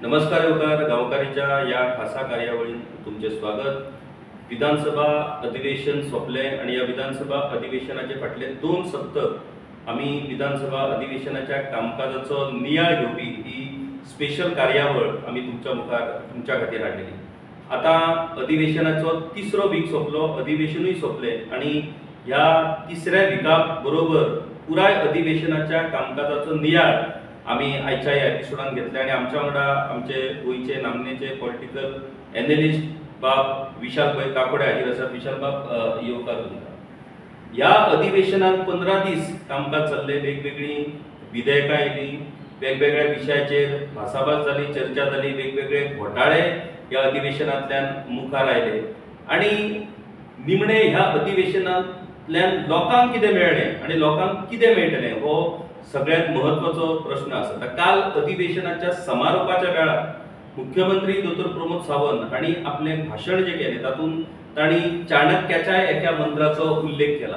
नमस्कार योकार गावकारीच्या या खासा कार्यावळीन तुमचे स्वागत। विधानसभा अधिवेशन सोंपले आणि या विधानसभा अधिवेशनाचे फाटले 2 सप्तक आम्ही विधानसभा अधिवेशनाच्या कामकाजाचो नियाळ घेवपी ही स्पेशल कार्यावळ आम्ही तुमच्या खातीर हाडलेली। आता अधिवेशनाचो 3रो वीक सोंपलो, अधिवेशनूय सोंपले आणि ह्या 3ऱ्या विका बरोबर पुराय अधिवेशनाच्या कामकाजाचो नियाळ आम्ही आयच्या ह्या एपिसोडान घेतले आणि आमच्या वांगडा आमचे गोयचे नामनेचे पॉलिटिकल एनालिस्ट बाब विशाल भाई काकोडे हाजीर आसात। विशाल बाब येवकार तुमकां। ह्या अधिवेशनात 15 दीस कामकाज चल्ले, वेगवेगळी विधेयकां आयली, वेगवेगळ्या विशयाचेर भासाभास जाली, चर्चा जाली, वेगवेगळे घोटाळे ह्या अधिवेशनांतल्यान मुखार आयले आणि निमणे ह्या अधिवेशनांतल्यान लोकांक कितें मेळ्ळें आणि लोकांक कितें मेळटलें हो सगळ्यात महत्वाचो प्रश्न आसा। काल अधिवेशनाच्या समारोपाच्या वेळार मुख्यमंत्री डॉ प्रमोद सावंत हांणी आपलें भाशण जे केलें तातूंत तांणी चाणक्याच्या एका मंत्राचो उल्लेख केला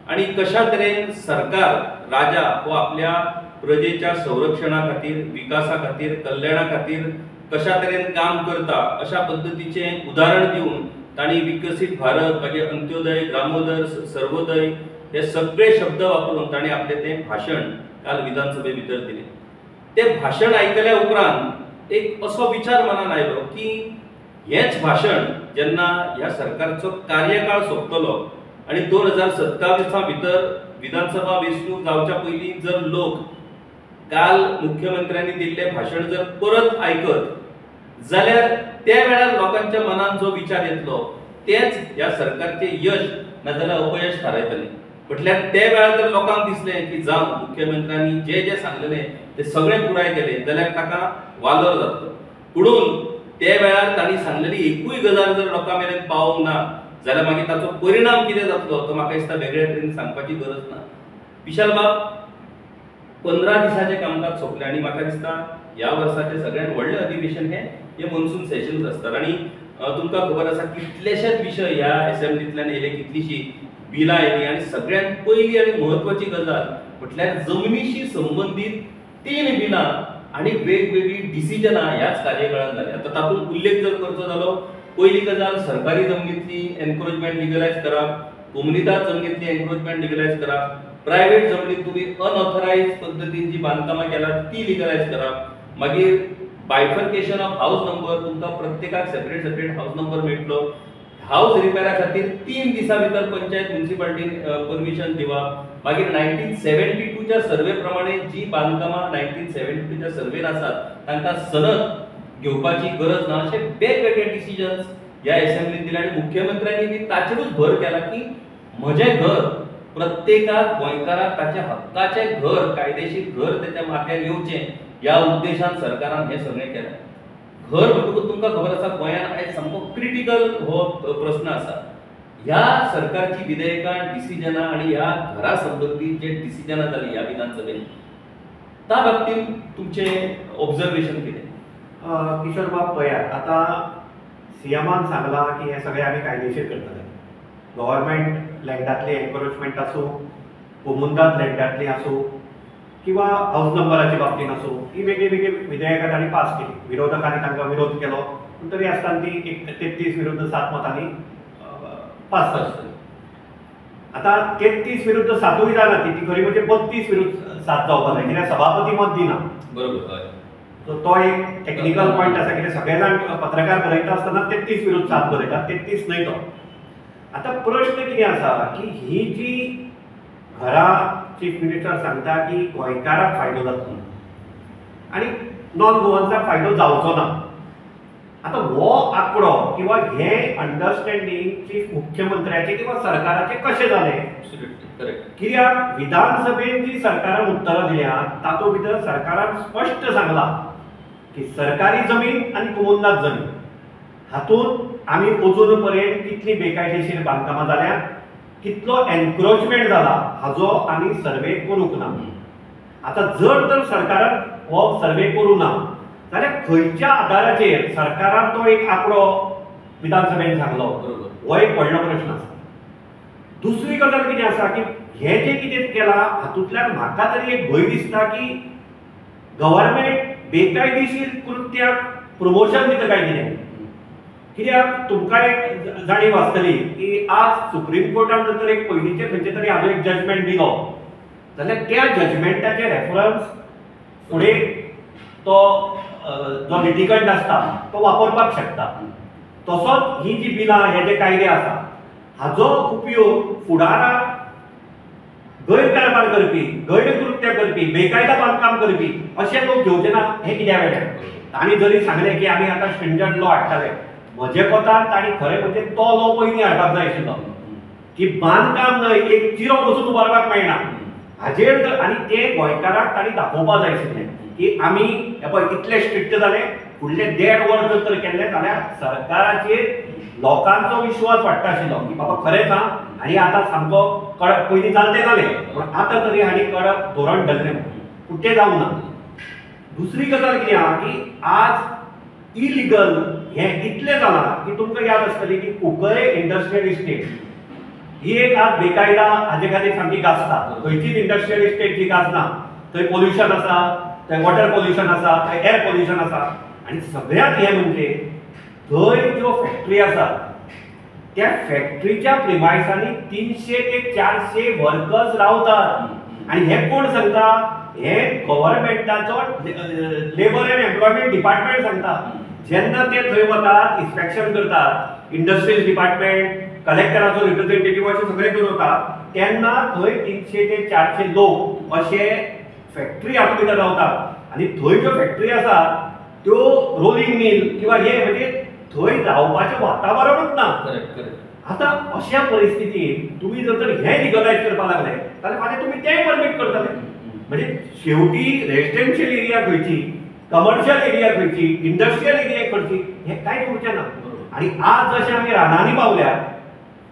आणि कशा तरेन सरकार राजा हो आपल्या प्रजेच्या संरक्षणा खातीर, विकासा खातीर, कल्याणा खातीर कशा तरेन काम करता अशा पद्धतीचें उदाहरण दिवन तांणी विकसीत भारत, मागीर अंत्योदय, ग्रामोदय, सर्वोदय हे सगळे शब्द वापरून तांणी आपले तें भाशण काल विधानसभे भितर दिलें। तें भाशण आयकल्या उपरांत एक असो विचार मनान आयलो की हेच भाशण जेन्ना ह्या सरकारचो कार्यकाळ सोंपतलो आणि 2027 भितर विधानसभा वेंचणूक जावच्या पयलीं जर लोक काल मुख्यमंत्र्यांनी दिल्लें भाशण जर परत आयकत जाल्यार त्या वेळार लोकांच्या मनान जो विचार येतलो तेच ह्या सरकारचे यश नाजाल्यार अपयश थारायतलें। म्हटल्यार त्या वेळार जर लोकांक दिसलें की जावं मुख्यमंत्र्यांनी जे जे सांगलेलें ते सगळें पुराय केलें जाल्यार ताका वालोर जातलो। पुणून त्या वेळार तांणी सांगलेली एकूय गजाल जर लोकां मेरेन पावोंक ना जाल्यार मागीर ताचो परिणाम कितें जातलो तो म्हाका दिसता वेगळ्या तरेन सांगपाची गरज ना। विशाल बाब 15 दिसांचें कामकाज सोंपलें आणि म्हाका दिसता ह्या वर्साचें सगळ्यात व्हडलें अधिवेशन हे मॉन्सून सेशन्स आसतात आणि तुमकां खबर आसा कितलेशेच विशय ह्या असेंब्लींतल्यान येयले, कितलीशीं बिलां आयलीं आणि सगळ्यात पयली आणि महत्वाची गजाल म्हटल्यार जमनीशी संबंधित 3 बिलां आणि वेगवेगळी डिसिजनां ह्याच कार्यकाळांत जाली। आता तातूंत उल्लेख जर करचो जालो, पयली गजाल सरकारी जमनींतली एन्क्रोचमेंट लिगलायज करप, कोमुनिदाद जमनींतली एन्क्रोचमेंट लिगलायज करप, प्रायव्हेट जमनींत तुम्ही अनऑथरायज्ड पद्धतीन जी बांदकामां केल्यात ती लिगलायज करप, मागीर बायफर्केशन ऑफ हाऊस नंबर, तुमकां प्रत्येकाक सेपरेट हाऊस नंबर मेळटलो, हाऊस रिपेरा खातीर 3 दिसां भितर पंचायत म्युनिसिपालिटीन परमिशन दिवप, मागीर 1972 च्या सर्वे प्रमाणे जी बांदकामां 1972 च्या सर्वेन आसात तांकां सनद घेवपाची गरज ना अशे वेगवेगळे डिसिजन्स ह्या असेंब्लीन दिले आणि मुख्यमंत्र्यांनी बी ताचेरूच भर केला की म्हजें घर प्रत्येकाक गोंयकाराक ताच्या हक्काचें घर, कायदेशीर घर त्याच्या माथ्यार येवचें ह्या उद्देशान सरकारान हे सगळें केलें। घर म्हणटकूच तुमकां खबर आसा गोंयांत आयज सामको क्रिटिकल हो प्रश्न आसा। ह्या सरकारची विधेयकां, डिसिजनां आणि ह्या घरा संबंधी जे डिसिजनां जाली ह्या विधानसभेन त्या बाबतींत तुमचें ऑब्झर्वेशन कितें? किशोर बाब पळयात, आता सीएमान सांगला की हे सगळे आमी कायदेशीर करतले। गव्हर्नमेंट लँडातली एन्क्रोचमेंट आसूं, कोमुनदाद लँडातली आसूं किंवा हाऊस नंबराच्या बाबतीन आसूं, ही वेगळी वेगळी विधेयकां तांणी पास केली। विरोधकांनी तांकां विरोध केलो पूण तरी आसतना ती 33 विरुद्ध 7 मतांनी पास जाली। आता 33 विरुद्ध 7 जाना ती खरी म्हणजे 32 विरुद्ध 7 जावपाक जाय, कित्याक सभापती मत दिना। बरोबर, तो एक टेक्निकल पॉइंट आसा, कित्याक सगळे जाण पत्रकार बरयता आसतना 33 विरुद्ध 7 बरयतात, 33 न्हय तो। आता प्रश्न कितें आसा की ही जी घरा चीफ मिनिस्टर सांगता की गोंयकाराक फायदो जातलो आणि नॉन गोवन्साक फायदो जावचो ना। आता हो आंकडो किंवा हे अंडरस्टँडिंग चीफ मुख्यमंत्र्याचे किंवा सरकाराचे कशें जालें? कित्याक विधानसभेन जी सरकारान उत्तरां दिल्यात तातूंत भितर सरकारान स्पश्ट सांगला की सरकारी जमीन आनी कोमुनदाद जमीन हातूंत आमी अजून पर्यंत कितली बेकायदेशीर बांदकामां जाल्यात, कितलो एन्क्रोचमेंट जाला हाजो आमी सर्वे करूंक ना। आता जर तर सरकारान हो सर्वे करूं ना जाल्यार खंयच्या आधाराचेर सरकारान तो एक आंकडो विधानसभेन सांगलो, हो एक व्हडलो प्रश्न आसा। दुसरी गजाल कितें आसा की हे जे कितें केलां हातूंतल्यान म्हाका तरी एक भंय दिसता की गव्हर्नमेंट बेकायदेशीर कृत्याक प्रमोशन दिता काय कितें? कित्याक तुमकां एक जाणीव आसतली की आज सुप्रीम कोर्टान जर एक पयलींचे खंयचे तरी हाजो एक जजमेंट दिलो जाल्यार त्या जजमेंटाचे रेफरन्स फुडें तो जो लिटिगंट आसता तो वापरपाक शकता. तसोच ही जी बिलां हे जे कायदे आसा हाजो उपयोग फुडाराक गैरकारभार करपी, गैरकृत्य करपी, बेकायदा बांदकाम करपी अशे लोक घेवचे ना हे कित्या वेळार. तांणी जरी सांगलें की आमी आतां स्ट्रिंजंट लॉ हाडटले, म्हजे कोतान तांणी खरें म्हणजे तो लॉ पयलीं हाडपाक जाय आशिल्लो की बांदकाम न्हय एक चिरो पसून उबारपाक मेळना हाजेर जर. आनी ते गोंयकाराक तांणी दाखोवपाक जाय आशिल्लें की आमी हे पळय इतले स्ट्रिक्ट जाले, फुडले 1.5 वर्स जर केल्ले जाल्यार सरकाराचेर लोकांचो विश्वास वाडटा आशिल्लो की बाबा खरेंच आं. आनी आतां सामको कडक पयलीं जालें तें जालें पूण आतां तरी हांणी कडक धोरण धरलें पूण तें जावं ना. दुसरी गजाल कितें आहा की आज इलिगल हें इतलें जालां की तुमकां याद आसतली की कुंकळे इंडस्ट्रियल इस्टेट ही एक आज बेकायदा हाजे खातीर सामकी गाजता. खंयचीच इंडस्ट्रियल इस्टेट जी गाजना थंय पोल्युशन आसा, थंय वॉटर पोल्युशन आसा, थंय एअर पोल्युशन आसा. आनी सगळ्यांत हें म्हणजे थंय ज्यो फॅक्टरी आसा त्या फॅक्टरीच्या प्रिमायसांनी 300 ते 400 वर्कर्स रावतात. आनी हे कोण सांगता? हे गव्हर्नमेंटाचो लेबर एंड एम्प्लॉयमेंट डिपार्टमेंट सांगता. जेन्ना ते थंय वतात, इन्स्पेक्शन करतात, इंडस्ट्रियल डिपार्टमेंट, कलेक्टराचो रिप्रेझेंटेटिव्ह अशें सगळें करून वतात, तेन्ना थंय 300 ते 400 लोक अशे फॅक्टरी हातूंत भितर रावतात. आनी थंय ज्यो फॅक्टरी आसा त्यो रोलिंग मिल किंवा हे म्हणजे थंय रावपाचें वातावरणूच ना. आतां अशा परिस्थितीत तुमी जर हें लिगलायज करपाक लागले जाल्यार फाल्यां तुमी तेंय परमीट करतले. म्हणजे शेवटी रेजिडेन्शियल एरिया खंयची, कमर्शियल एरिया खंयची, इंडस्ट्रियल एरिया खंयची हें कांयच उरचें ना. आनी आज जशें आमी रानांनी पावल्यात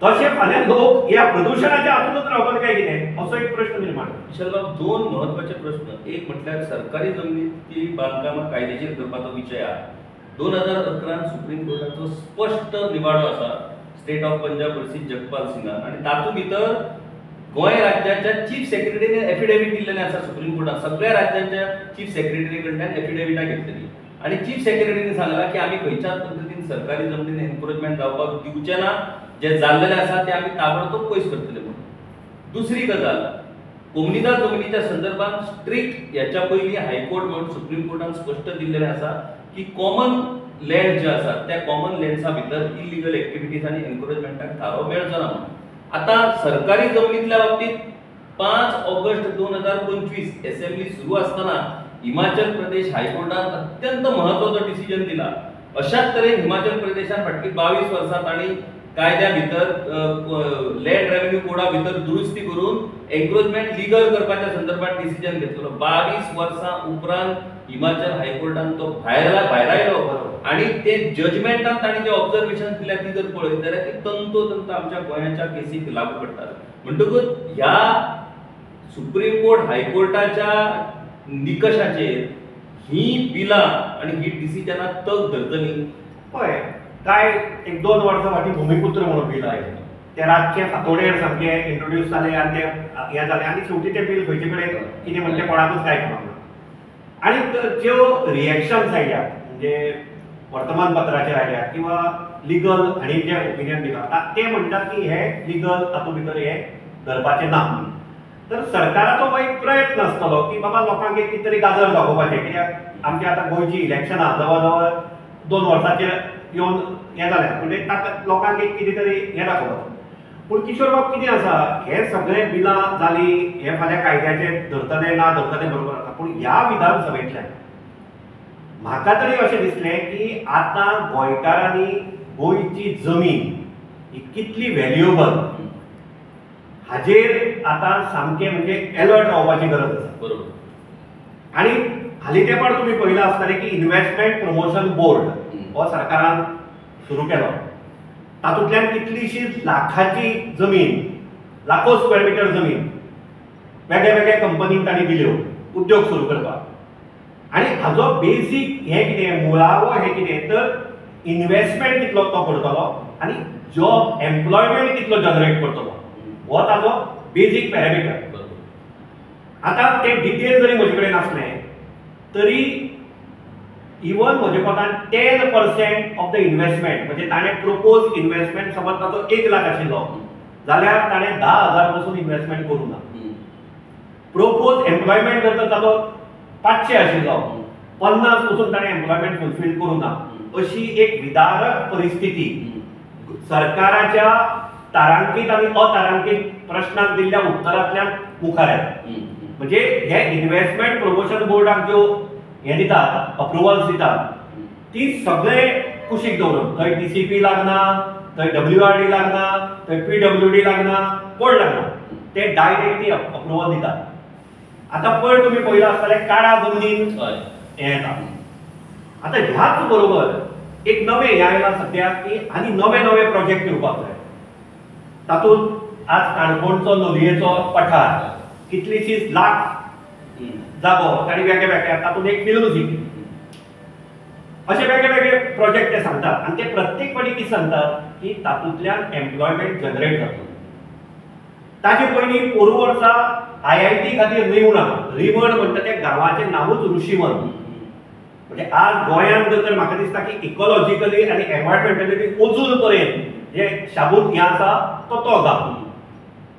तशें फाल्यां लोक ह्या प्रदुशणाच्या हातूंतच रावतले काय कितें असो एक प्रश्न निर्माण. विशालबाब, 2 महत्वाचे प्रश्न. एक म्हटल्यार सरकारी जमनीची बांदकामां कायदेशीर करपाचो विशय हा. 2011 सुप्रीम कोर्टाचो स्पश्ट निवाडो आसा state of Punjab versus Jagpal सिंगान. आनी तातूंत भितर गोंय राज्याच्या चीफ सेक्रेटरीने एफिडेविट दिल्लेलें आसा सुप्रीम कोर्टान. सगळ्या राज्यांच्या चीफ सेक्रेटरी कडल्यान एफिडेविटां घेतलेली आनी चीफ सेक्रेटरीने सांगलां की आमी खंयच्याच पद्दतीन सरकारी जमनीन एनक्रोचमेंट जावपाक दिवचे ना. जे जाल्लेले आसा ते आमी ताबडतोब पयस करतले म्हणून. दुसरी गजाल, कोमुनिदाद जमनीच्या संदर्भात स्ट्रिक्ट ह्याच्या पयलीं हायकोर्ट म्हणून सुप्रीम कोर्टान स्पश्ट दिल्लेलें आसा की कॉमन लँड जे आसा त्या कॉमन लँड्सा भितर इलिगल एक्टिविटीज आनी एनक्रोचमेंटाक थारो मेळचो ना म्हणून. आतां सरकारी जमनींतल्या बाबतींत 5 ऑगस्ट 2025 असेंब्ली सुरू आसतना हिमाचल प्रदेश हायकोर्टान अत्यंत महत्वाचो डिसिजन दिला. अशाच तरेन हिमाचल प्रदेशान फाटली 22 वर्सां तांणी कायद्या भितर लँड रेव्हेन्यू कोडा भितर दुरुस्ती करून एन्क्रोचमेंट लीगल करपाच्या संदर्भात डिसिजन घेतलो. 22 वर्सां उपरांत हिमाचल हायकोर्टान तो भायर आयलो आनी ते जजमेंटान तांणी जे ऑब्जर्वेशन दिल्या ती जर पळयत जाल्यार ती तंतोतंत आमच्या गोंयाच्या केसीक लागू पडटात. म्हणटकूच ह्या सुप्रीम कोर्ट हायकोर्टाच्या निकशाचेर ही बिलां आनी ही डिसिजनां तग धरतली. पळय काय 1-2 वर्सां फाटीं भूमिपुत्र म्हणून बिल आयलें. ते रातचे फांतोडेर सामके इंट्रोड्यूस जाले आनी ते हें जालें आनी शेवटी तें बिल खंयचे कडेन कितें म्हणटा कोणाकूच कांय कळना. आनी ज्यो रिएक्शन्स आयल्यात म्हणजे वर्तमानपत्राचेर आयल्यात किंवा लिगल हांणी जे ओपिनियन दिलां ते म्हणटात की हे लिगल तातूंत भितर हे धरपाचें ना. तर सरकाराचो हो एक प्रयत्न आसतलो की बाबा लोकांक एक कितें तरी गाजर दाखोवपाचें. कित्याक आमची आतां गोंयची इलेक्शनां जवळ जवळ 2 वर्सांचेर येवन हें जालें म्हणजे ताका लोकांक एक कितें तरी हें दाखोवपाचें. पूण किशोर बाब कितें आसा हे सगळें बिलां जाली हे फाल्यां कायद्याचेर धरतले ना धरतले बरोबर आसा. पूण ह्या विधानसभेंतल्यान म्हाका तरी अशें दिसलें की आतां गोंयकारांनी गोंयची जमीन ही कितली व्हॅल्युएबल हाजेर आतां सामकें म्हणजे अलर्ट रावपाची गरज आसा. बरोबर. आनी हालीं तेंपार तुमी पळयलां आसतलें की इन्व्हेस्टमेंट प्रमोशन बोर्ड हो सरकारान सुरू केलो. तातूंतल्यान कितलीशीच लाखाची जमीन, लाखो स्क्वेअर मिटर जमीन वेगळ्या वेगळ्या कंपनीक तांणी दिल्यो उद्योग सुरू करपाक. आनी हाजो बेसीक हें कितें मुळावो हें कितें तर इन्व्हेस्टमेंट कितलो तो करतलो आनी जॉब एम्प्लॉयमेंट कितलो जनरेट करतलो हो ताजो बेसीक पॅरामिटर. आतां ते डिटेल जरी म्हजे कडेन आसलें तरी इवन म्हजे कोतान 10% ऑफ द इन्व्हेस्टमेंट म्हणजे ताणें प्रोपोज इन्व्हेस्टमेंट समज ताचो 1 लाख आशिल्लो जाल्यार ताणें 10,000 पासून इन्व्हेस्टमेंट करूं ना. प्रोपोज एम्प्लॉयमेंट जर तर ताचो 500 आशिल्लो 50 पासून ताणें एम्प्लॉयमेंट फुलफील करूं ना. अशी एक विदारक परिस्थिती सरकाराच्या तारांकीत आणि अतारांकीत प्रश्नाक दिल्ल्या उत्तरांतल्यान मुखार येता. म्हणजे हे इन्व्हेस्टमेंट प्रमोशन बोर्डाक ज्यो हे दितात अप्रुवल्स दितात ती सगळे कुशीक दवरून थंय DCP लागना, थंय WRD लागना, थंय PWD लागना, कोण लागना, ते डायरेक्टली अप्रुवल दितात. आता पयर तुम्ही पळयला आसतलें काळा जमनीन हे येता. आता ह्याच बरोबर एक नवे हे आयला सद्याक की आनी नवे नवे प्रोजेक्ट येवपाक जाय. तातूंत आज काणकोणचो लोलयेचो पठार कितलीशीच लाख जागो ताणी वेगळे वेगळे तातूंत एक फिल्म जिंकली. असे वेगळे वेगळे प्रोजेक्ट ते सांगतात आणि ते प्रत्येक फावटी कितें सांगतात की तातूंतल्यान एम्प्लॉयमेंट जनरेट जातलो. ताचे पयलीं पोरू वर्सा IIT खातीर रिवण म्हणटा ते गांवाचें नांवूच ऋषिवन. म्हणजे आज गोंयांत जर म्हाका दिसता की इकॉलॉजिकली आनी एनवायरमेंटली अजून पर्यंत जे शाबूत हें आसा तो गांव.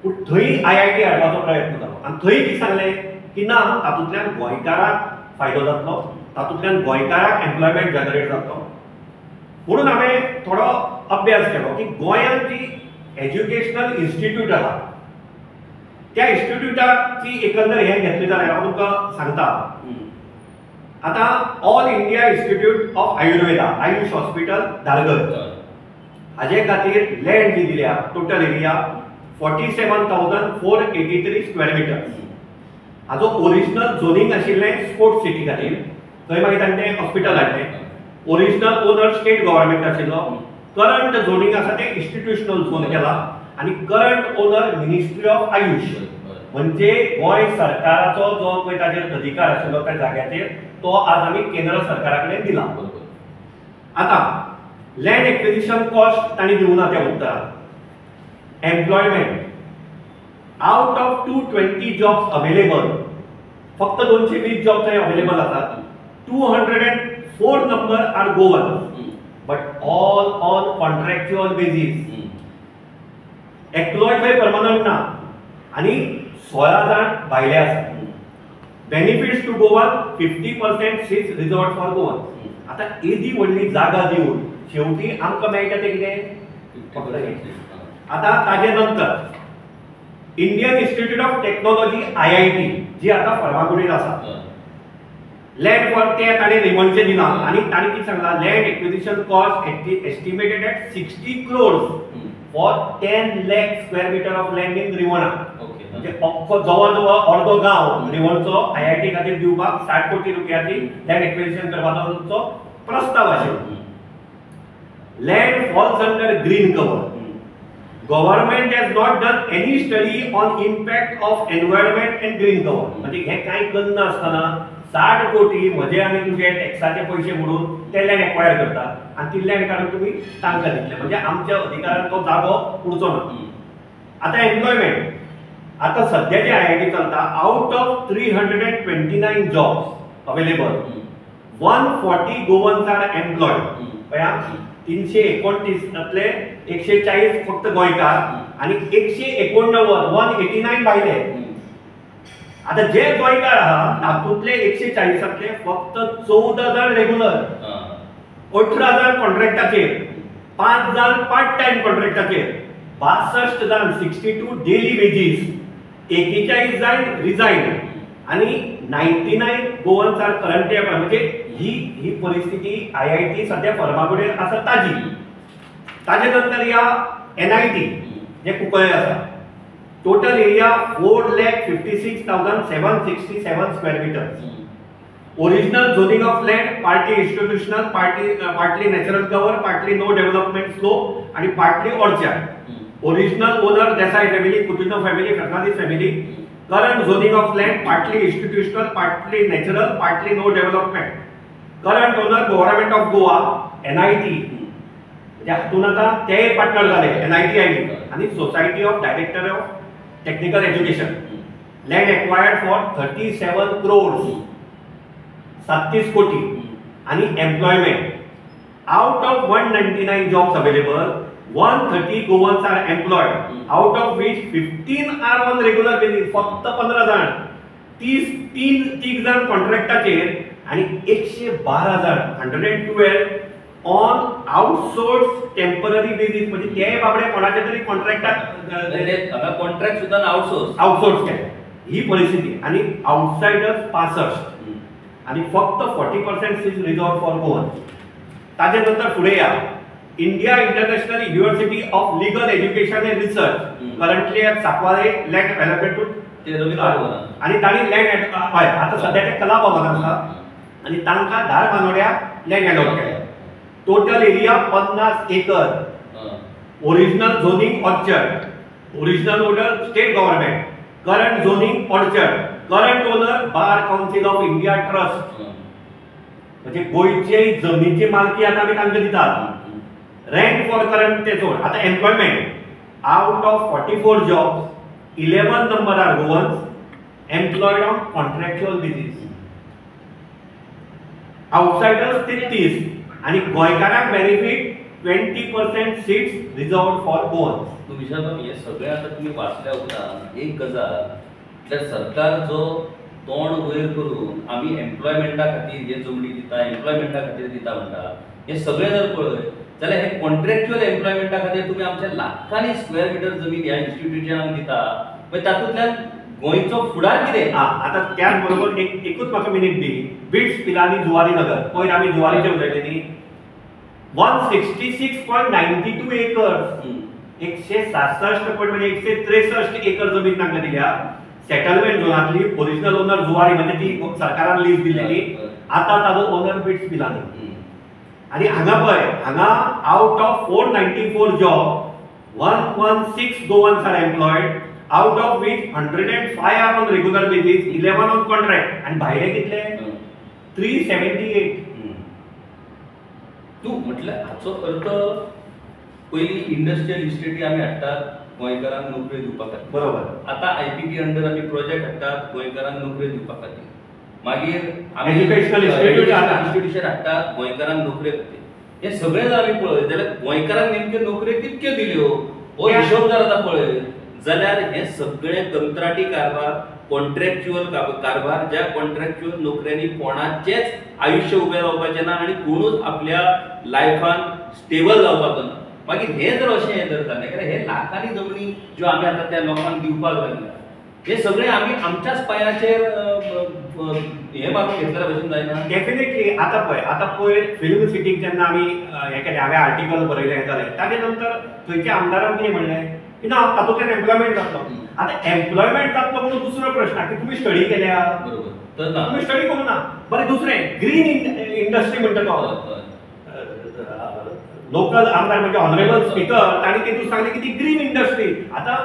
पूण थंय IIT हाडपाचो प्रयत्न जालो आनी थंय कितें सांगलें की ना तातूंतल्यान गोंयकाराक फायदो जातलो, तातूंतल्यान गोंयकाराक एम्प्लॉयमेंट जनरेट जातलो. म्हणून हांवें थोडो अभ्यास केलो की गोंयांत जी एज्युकेशनल इन्स्टिट्यूट आसा त्या इन्स्टिट्यूटाची एकंदर हें घेतलें जाल्यार हांव तुमकां सांगता. आता all India institute of Ayurveda Ayush hospital Dhargal हाजे खातीर लँड जी दिल्या टोटल एरिया 47,483 स्क्वेअर मिटर. हाजो ओरिजिनल झोनिंग आशिल्लें स्पोर्ट्स सिटी खातीर. थंय मागीर ताणें हॉस्पिटल हाडलें. ओरिजिनल ओनर स्टेट गव्हर्नमेंट आशिल्लो. करंट झोनिंग आसा ते इन्स्टिट्यूशनल झोन केला आनी current owner ministry of Ayush म्हणजे गोंय सरकाराचो जो पळय ताचेर अधिकार आशिल्लो त्या जाग्याचेर तो आज आमी केंद्र सरकारा कडेन दिला. आता लँड एक्विजिशन कॉस्ट तांणी दिवना त्या उत्तरांत. Employment out of 220 jobs available फक्त 220 जॉब थंय अवेलेबल आसात. 204 number are Goan but all on contractual basis. Employ थंय परमनंट ना आनी 16 जाण भायले आसात. Benefits to Goan 50% seats reserved for Goan. आता एदी व्हडली जागा दिवन शेवटी आमकां मेळटा ते कितें. आता ताजे नंतर Indian institute of technology IIT जी आता फर्मागुडीर आसा. लँड फॉर ते ताणें रिवणचें दिला आनी ताणें कितें सांगलां land acquisition cost estimated at 60 crores for 10 lakh square metre of land in Rivona. म्हणजे अख्खो जवळ जवळ अर्दो गांव रिवणचो IIT खातीर दिवपाक 60 कोटी रुपयाची लँड एक्विजिशन करपाचो प्रस्ताव आशिल्लो. Land falls under green cover. Government has not done any study on impact of environment end green cover. म्हणजे हे कांय करना आसतना 60 कोटी म्हजे आनी तुजे टॅक्साचे पयशे म्हणून ते लँड एक्वायर करतात आनी ती लँड काडून तुमी तांकां दितले. म्हणजे आमच्या अधिकारांत तो जागो उरचो ना. आता एम्प्लॉयमेंट आता सध्या जे IIT चलता out of 329 jobs available 140 Goans are employed. पळया 329 तातले 140 फक्त गोंयकार आनी 189 189 भायले. आता जे गोंयकार आहा तातूंतले 140तले फक्त 14 जाण रेग्युलर, 18 जाण कॉन्ट्रॅक्टाचेर, 5 जाण पार्ट टाइम कॉन्ट्रॅक्टाचेर, 62 जाण 62 डेली वेजीस, 41 जाण रिजाइन आणि 99 गोवन्स आर करंटली एम्प्लॉयड. म्हणजे ही परिस्थिती IIT सध्या फर्मागुडीर आसा ताजी. ताजे नंतर या NIT जे कुंकळे आसा total area 4,56,767 square metres. Original zoning of land partly institutional, partly natural cover, partly no development slope आणि partly orchard. Original owner Desai family, Coutinho family, Fernandes family. Current zoning of land partly institutional, partly natural, partly no development. Current owner government of Goa, NIT म्हणजे हातून आता ते partner झाले NIT आणि society of director of technical education. Land acquired for 37 crores 37 कोटी आणि employment. Out of 199 jobs available, 130 Goans are employed, out of which 15 are on regular basis. फक्त 15 जण, 30 जण कॉन्ट्रॅक्टाचेर आणि 112 जण 112 ऑन आउटसोर्स टेम्पररी बेसिस. म्हणजे ते बाबडे कोणाचे तरी कॉन्ट्रॅक्टाक कॉन्ट्रॅक्ट सुद्धा आउटसोर्स केले. ही परिस्थिती. आणि आउटसायडर्स 65 आणि फक्त 40% सीट रिझर्व फॉर गोवन्स. ताजे नंतर फुडें या. India International University of Legal Education and Research currently at Sancoale land allocated to आणि तांणी लँड हय आता सध्या ते कला भवन आसा आणि तांकां धारबांदोड्या लँड अलॉट केल्या. Total area 50 acre. Original zoning orchard, original owner state government, current zoning orchard, current owner bar council of India trust. म्हणजे गोयचे जमनीची मालकी आता आमी तांकां दितात. रेंट फॉर करंट ते जोड. आता employment. Out of 44 jobs 11 number are Goans employed on contractual basis. Outsiders 33 आणि गोंयकारांक benefit 20% seats reserved for Goans. Vishal हे सगळे आता तुम्ही वाचल्या उपरांत एक गजाल तर सरकार जो तोंड वयर करून आमी एम्प्लॉयमेंटा खातीर हे जमनी दिता, एम्प्लॉयमेंटा खातीर दिता म्हणटा, हे सगळे जर पळय जाल्यार हे कॉन्ट्रॅक्च्युअल एम्प्लॉयमेंटा खातीर तुम्ही आमच्या लाखांनी स्क्वेअर मिटर जमीन ह्या इन्स्टिट्यूशनाक दिता. मागीर तातूंतल्यान गोंयचो फुडार कितें? आता त्याच बरोबर एकूच म्हाका मिनीट दी. बिट्स पिलानी जुवारी नगर. पयर आमी जुवारीचे उलयले न्ही. 166.92 एकर्स. 167 म्हणजे 163 एकर जमीन तांकां दिल्या. सेटलमेंट झोनातली ओरिजिनल ओनर जुवारी म्हणजे ती सरकारान लीज दिलेली. आता ताजो ओनर बिट्स पिलानी. आणि हांगा पळय, हांगा out of 494 job 116 Goans are employed, out of which 105 are on regular basis, 11 on contract. आणि भायले कितले? 378. तू म्हटल्यार हाचो अर्थ पयली इंडस्ट्रियल इस्टेटी आमी हाडटात गोंयकारांक नोकऱ्यो दिवपा खातीर. बरोबर. आता IPP अंडर आमी प्रोजेक्ट हाडटात गोंयकारांक नोकऱ्यो दिवपा खातीर. मागीर एज्युकेशनल इन्स्टिट्यूशन हाडटात गोंयकारांक नोकऱ्यो खातीर. हे सगळे जर आमी पळय जाल्यार गोंयकारांक नेमक्यो नोकऱ्यो कितक्यो दिल्यो हो हिशोब जर आतां पळय जाल्यार हे सगळे कंत्राटी कारभार, कॉन्ट्रॅक्च्युअल कारभार, ज्या कॉन्ट्रॅक्च्युअल नोकऱ्यांनी कोणाचेच आयुष्य उबें रावपाचें ना आणि कोणूच आपल्या लायफान स्टेबल जावपाचो ना. मागीर हे जर अशें हें जर जालें जाल्यार हे लाखांनी जमनी ज्यो आमी आतां त्या लोकांक दिवपाक लागल्या हे सगळे आमी आमच्याच पांयाचेर हे मारून घेतल्या भशेन जायना. डेफिनेटली. आता पळय फिल्म सिटीक जेन्ना आमी हे केलें, हांवें आर्टिकल बरयलें हें जालें, ताजे नंतर थंयच्या आमदारान कितें म्हणलें की ना तातूंतल्यान एम्प्लॉयमेंट जातलो. आतां एम्प्लॉयमेंट जातलो म्हणून दुसरो प्रश्न की तुमी स्टडी केल्या? बरोबर. तर ना तुमी स्टडी करूं ना. बरें, दुसरें ग्रीन इंडस्ट्री म्हणटा तो लोकल आमदार म्हणजे ऑनरेबल स्पीकर ताणी तेतून सांगलें की ती ग्रीन इंडस्ट्री. आतां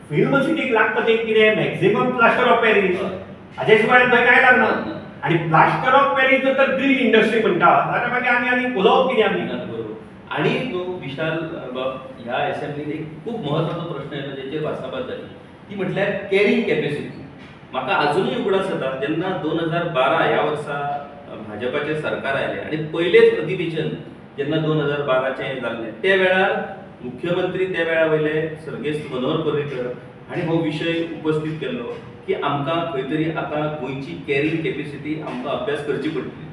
फिल्म सिटीक लागता तें कितें? Maximum plaster of Paris. हाजे शिवाय थंय कांय लागना. आणि प्लास्टर ऑफ पॅरीस जर तर ग्रीन इंडस्ट्री म्हणटा जाल्यार मागीर आनी उलोवप कितें आमी? आणि विशाल ह्या असेंब्लीन एक खूप महत्वाचो प्रश्न येयलो जेचेर भासाभास जाली ती म्हटल्यार कॅरिंग कॅपॅसिटी. म्हाका अजुनूय उगडास जाता जेन्ना 2012 ह्या वर्सा भाजपाचें सरकार आयलें आणि पयलेच अधिवेशन जेन्ना 2012चें जाल्लें त्या वेळार मुख्यमंत्री त्या वेळा वयले सर्गेस्त मनोहर पर्रीकर हांणी हो विशय उपस्थित केल्लो की आमकां खंय तरी आतां गोंयची कॅरिंग कॅपॅसिटी आमकां अभ्यास करची पडटली.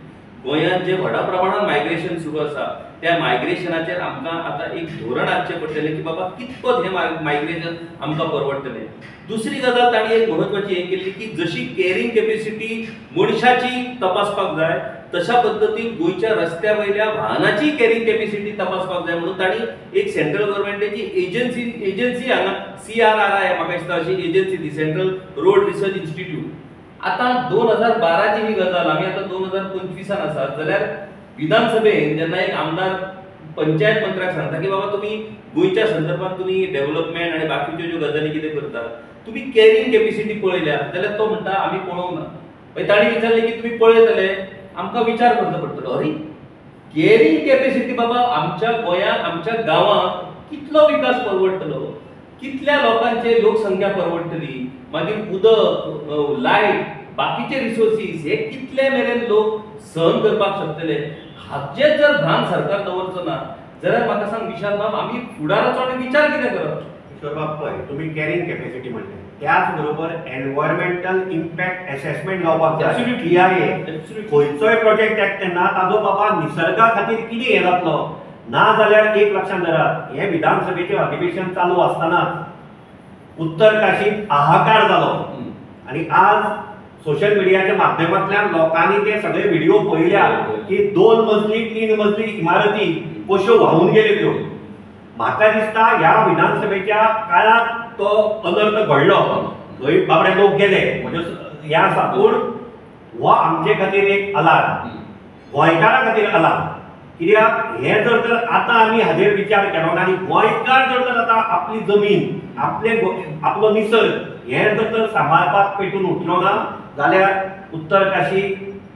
गोंयांत जे व्हडा प्रमाणात मायग्रेशन सुरू आसा त्या मायग्रेशनाचेर आमकां आतां एक धोरण हाडचें पडटलें की बाबा कितपत हें मायग्रेशन आमकां परवडटलें. दुसरी गजाल तांणी एक म्हत्वाची हें केल्ली की जशी कॅरिंग कॅपॅसिटी मनशाची तपासपाक जाय तशा पद्दतीन गोंयच्या रस्त्या वयल्या वाहनाची कॅरिंग कॅपॅसिटी तपासपाक जाय म्हणून तांणी एक सेंट्रल गव्हर्नमेंटाची एजन्सी हांगा CRRI म्हाका दिसता अशी एजन्सी ती सेंट्रल रोड रिसर्च इन्स्टिट्यूट. आतां 2012ची ही गजाल आमी आतां 2025 आसात जाल्यार विधानसभेन जेन्ना एक आमदार पंचायत मंत्र्याक सांगता की बाबा तुम्ही गोंयच्या संदर्भात तुम्ही डेव्हलपमेंट आणि बाकीच्यो ज्यो गजाली कितें करता तुम्ही कॅरिंग कॅपॅसिटी पळयल्या जाल्यार तो म्हणटा आमी पळोवंक ना. मागीर तांणी विचारलें की तुमी पळयतले आमकां विचार करचो पडटलो. अरे कॅरिंग कॅपॅसिटी बाबा आमच्या गोंयांत आमच्या गांवांत कितलो विकास परवडटलो, कितल्या लोकांचे लोकसंख्या परवडटली, मागीर उदक लायट बाकीचे रिसोर्सीस हे कितले मेरेन लोक सहन करपाक शकतले हाचे जर भान सरकार दवरचो ना जाल्यार म्हाका सांग विशाल बाब आमी फुडाराचो आनी विचार कितें करप. किशोर बाब पळय तुम्ही कॅरिंग कॅपॅसिटी म्हणटा त्याच बरोबर एनवायरमेंटल इम्पॅक्ट असेसमेंट जावपाक जाय. TIA खंयचोय प्रोजेक्ट येता तेन्ना ताजो बाबा निसर्गा खातीर कितें हे जातलो ना जाल्यार एक लक्षात धरात हे विधानसभेचें अधिवेशन चालू आसतना उत्तर काशीत हाहाकार जालो आणि आज सोशल मीडियाच्या माध्यमांतल्यान लोकांनी ते सगळे व्हिडिओ पळयल्या की 2 मजली 3 मजली इमारती कश्यो व्हांवून गेल्यो त्यो. म्हाका दिसता ह्या विधानसभेच्या काळात तो अनर्थ घडलो थंय बाबडे लोक गेले म्हणजे हे आसा पूण हो आमचे खातीर एक अलार्म गोंयकारां खातीर अलार्म. कित्याक हे जर तर आतां आमी हाजेर विचार केलो ना आनी गोंयकार जर तर आतां आपली जमीन आपलो निसर्ग हे जर तर सांबाळपाक पेटून उठलो ना जाल्यार उत्तर काशी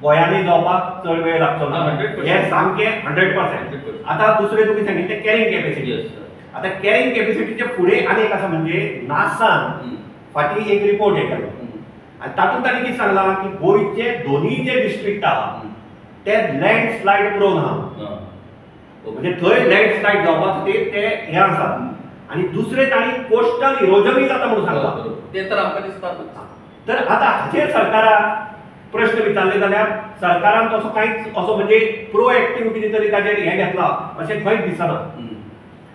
गोंयांनी जावपाक चड वेळ लागचो ना. हे सामकें 100%. आतां दुसरें तुमी सांगितलें कॅरिंग कॅपॅसिटी. आता कॅरिंग कॅपॅसिटीचे फुडें आनी एक आसा म्हणजे नासान फाटीं एक रिपोर्ट हे केलो आनी तातूंत तांणी कितें सांगलां की गोंयचे दोनूय जे डिस्ट्रिक्ट आहा ते लँडस्लायड प्रोन आहा म्हणजे थंय लँडस्लायड जावपा खातीर ते हे आसा आनी दुसरें तांणी कोस्टल इरोजनूय जाता म्हणून सांगलां. ते तर आमकां दिसता. तर आतां हाचेर सरकाराक प्रश्न विचारले जाल्यार सरकारान तसो कांयच असो म्हणजे प्रोएक्टीव कितें तरी ताचेर हें घेतलां अशें खंयच दिसना.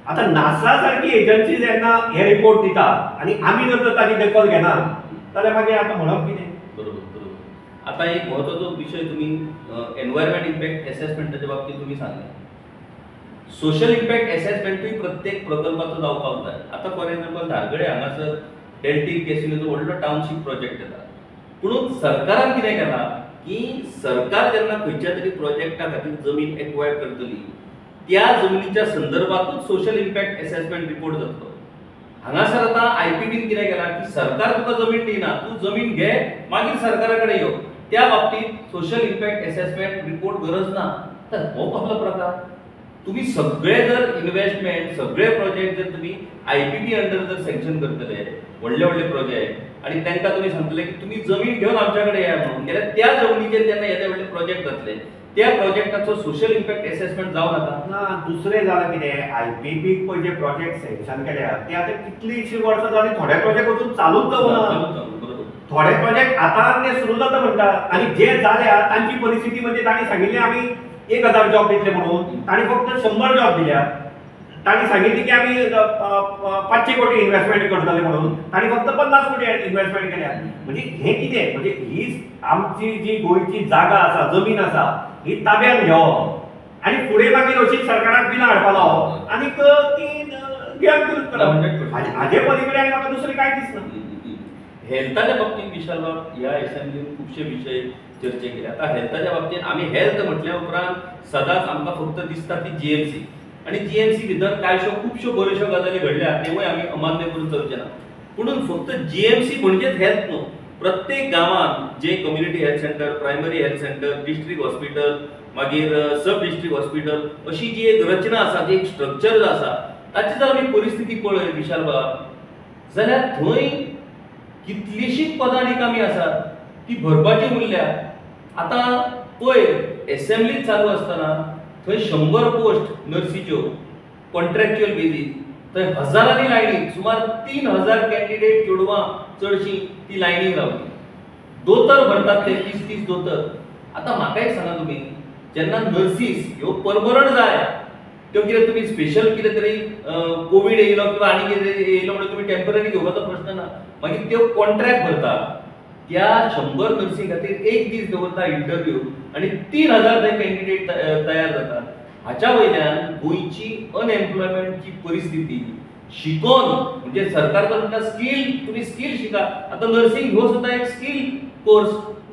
आता नासा सारखी एजन्सी जेन्ना हे रिपोर्ट दिता आणि आम्ही जर ताची दखल घेना जाल्यार मागीर आता म्हणप कितें. बरोबर. आता एक महत्वाचो विषय तुम्ही एनवायरमेंट इम्पॅक्ट असेसमेंटाच्या बाबतीत तुम्ही सांगले. सोशल इम्पॅक्ट असेसमेंटूय प्रत्येक प्रकल्पाचो जावपाक जाय. आता फॉर एक्झाम्पल धारगडे हांगासर डेल्टीक कॅसिनोचो व्हडलो टाउनशीप प्रोजेक्ट येता पूण सरकारान कितें केलां की सरकार जेन्ना खंयच्या तरी प्रोजेक्टा खातीर जमीन एक्वायर करतली त्या जमनीच्या संदर्भातूच सोशल इम्पॅक्ट असेसमेंट रिपोर्ट जातलो. हांगासर आतां IPBन कितें केलां की सरकार तुका जमीन दिना तूं जमीन घे मागीर सरकारा कडेन यो त्या बाबतीत सोशल इम्पॅक्ट असेसमेंट रिपोर्ट गरज ना. तर हो कसलो प्रकार. तुम्ही सगळे जर इन्व्हेस्टमेंट सगळे प्रोजेक्ट जर तुम्ही IPB अंडर जर सँक्शन करतले व्हडले व्हडले प्रोजेक्ट आणि तांकां तुम्ही सांगतले की तुम्ही जमीन घेवन आमच्या कडेन या म्हणून जाल्यार त्या जमनीचेर जेन्ना येदे व्हडले प्रोजेक्ट जातले त्या प्रोजेक्टाचो सोशल इम्पॅक्ट असेसमेंट जावं नाका ना. दुसरें जालां कितें IPBक पळय जे प्रोजेक्ट सँक्शन केल्या ते आतां कितलींशीं वर्सां जालीं थोडे प्रोजेक्ट अजून चालूच जावना. थोडे प्रोजेक्ट आतां ते सुरू जाता म्हणटात आनी जे जाल्या तांची परिस्थिती म्हणजे तांणी सांगिल्लें आमी 1000 जॉब दितले म्हणून तांणी फक्त 100 जॉब दिल्या. तांणी सांगिल्लें की आमी 500 कोटी इन्व्हेस्टमेंट करतले म्हणून तांणी फक्त 50 कोटी इन्व्हेस्टमेंट केल्या. म्हणजे हे कितें म्हणजे ही आमची जी गोंयची जागा आसा जमीन आसा ही ताब्यात घेवप आणि फुडें मागीर अशीच सरकाराक बिलां हाडपा लावप आनी ती गिरायक करप हाजे पलीकडे म्हाका दुसरें कांय दिसना. हेल्थाच्या बाबतीत विशाल बाब ह्या असेंब्लीन खुबशे विषय चर्चे केले. आता हेल्थाच्या बाबतीत आमी हेल्थ म्हटल्या उपरांत सदांच आमकां फक्त दिसता ती GMC आणि GMC भितर कांयश्यो खुबश्यो बऱ्योश्यो गजाली घडल्या तेवूय आमी अमान्य करून चलचे ना. पुणून फक्त GMC म्हणजेच हेल्थ न्हू. प्रत्येक गांवांत जे community health centre primary health centre district hospital मागीर सब डिस्ट्रिक्ट हॉस्पिटल अशी जी एक रचना आसा जी एक स्ट्रक्चर आसा ताची जर आमी परिस्थिती पळय विशाल बाब जाल्यार थंय कितलीशीच पदां रिकामी आसात ती भरपाची उरल्या. आतां पळय असेंब्लीत चालू आसतना थंय 100 पोस्ट नर्सीच्यो कॉन्ट्रॅक्च्युअल बेजीस थंय हजारांनी लायनीक सुमार 3000 कॅन्डिडेट चेडवां चडशीं ती लायनीक रावली. दोतर भरतात ते 30 दोतर. आतां म्हाका एक सांगा तुमी जेन्ना नर्सीस ह्यो परमनंट जाय त्यो कितें तुमी स्पेशल कितें तरी कोविड येयलो किंवा आनी कितें येयलो म्हणून तुमी टेम्पररी घेवपाचो प्रश्न ना. मागीर त्यो कॉन्ट्रॅक्ट भरतात त्या 100 नर्सी खातीर एक दीस दवरता इंटरव्यू आणि 3000 थंय कॅन्डिडेट तयार जातात. हाच्या वयल्यान गोंयची अनएम्प्लॉयमेंटची परिस्थिती शिकोन म्हणजे सरकार तर म्हणटा स्कील तुम्ही स्कील शिका. आता नर्सिंग हो सुद्धा एक स्कील कोर्स.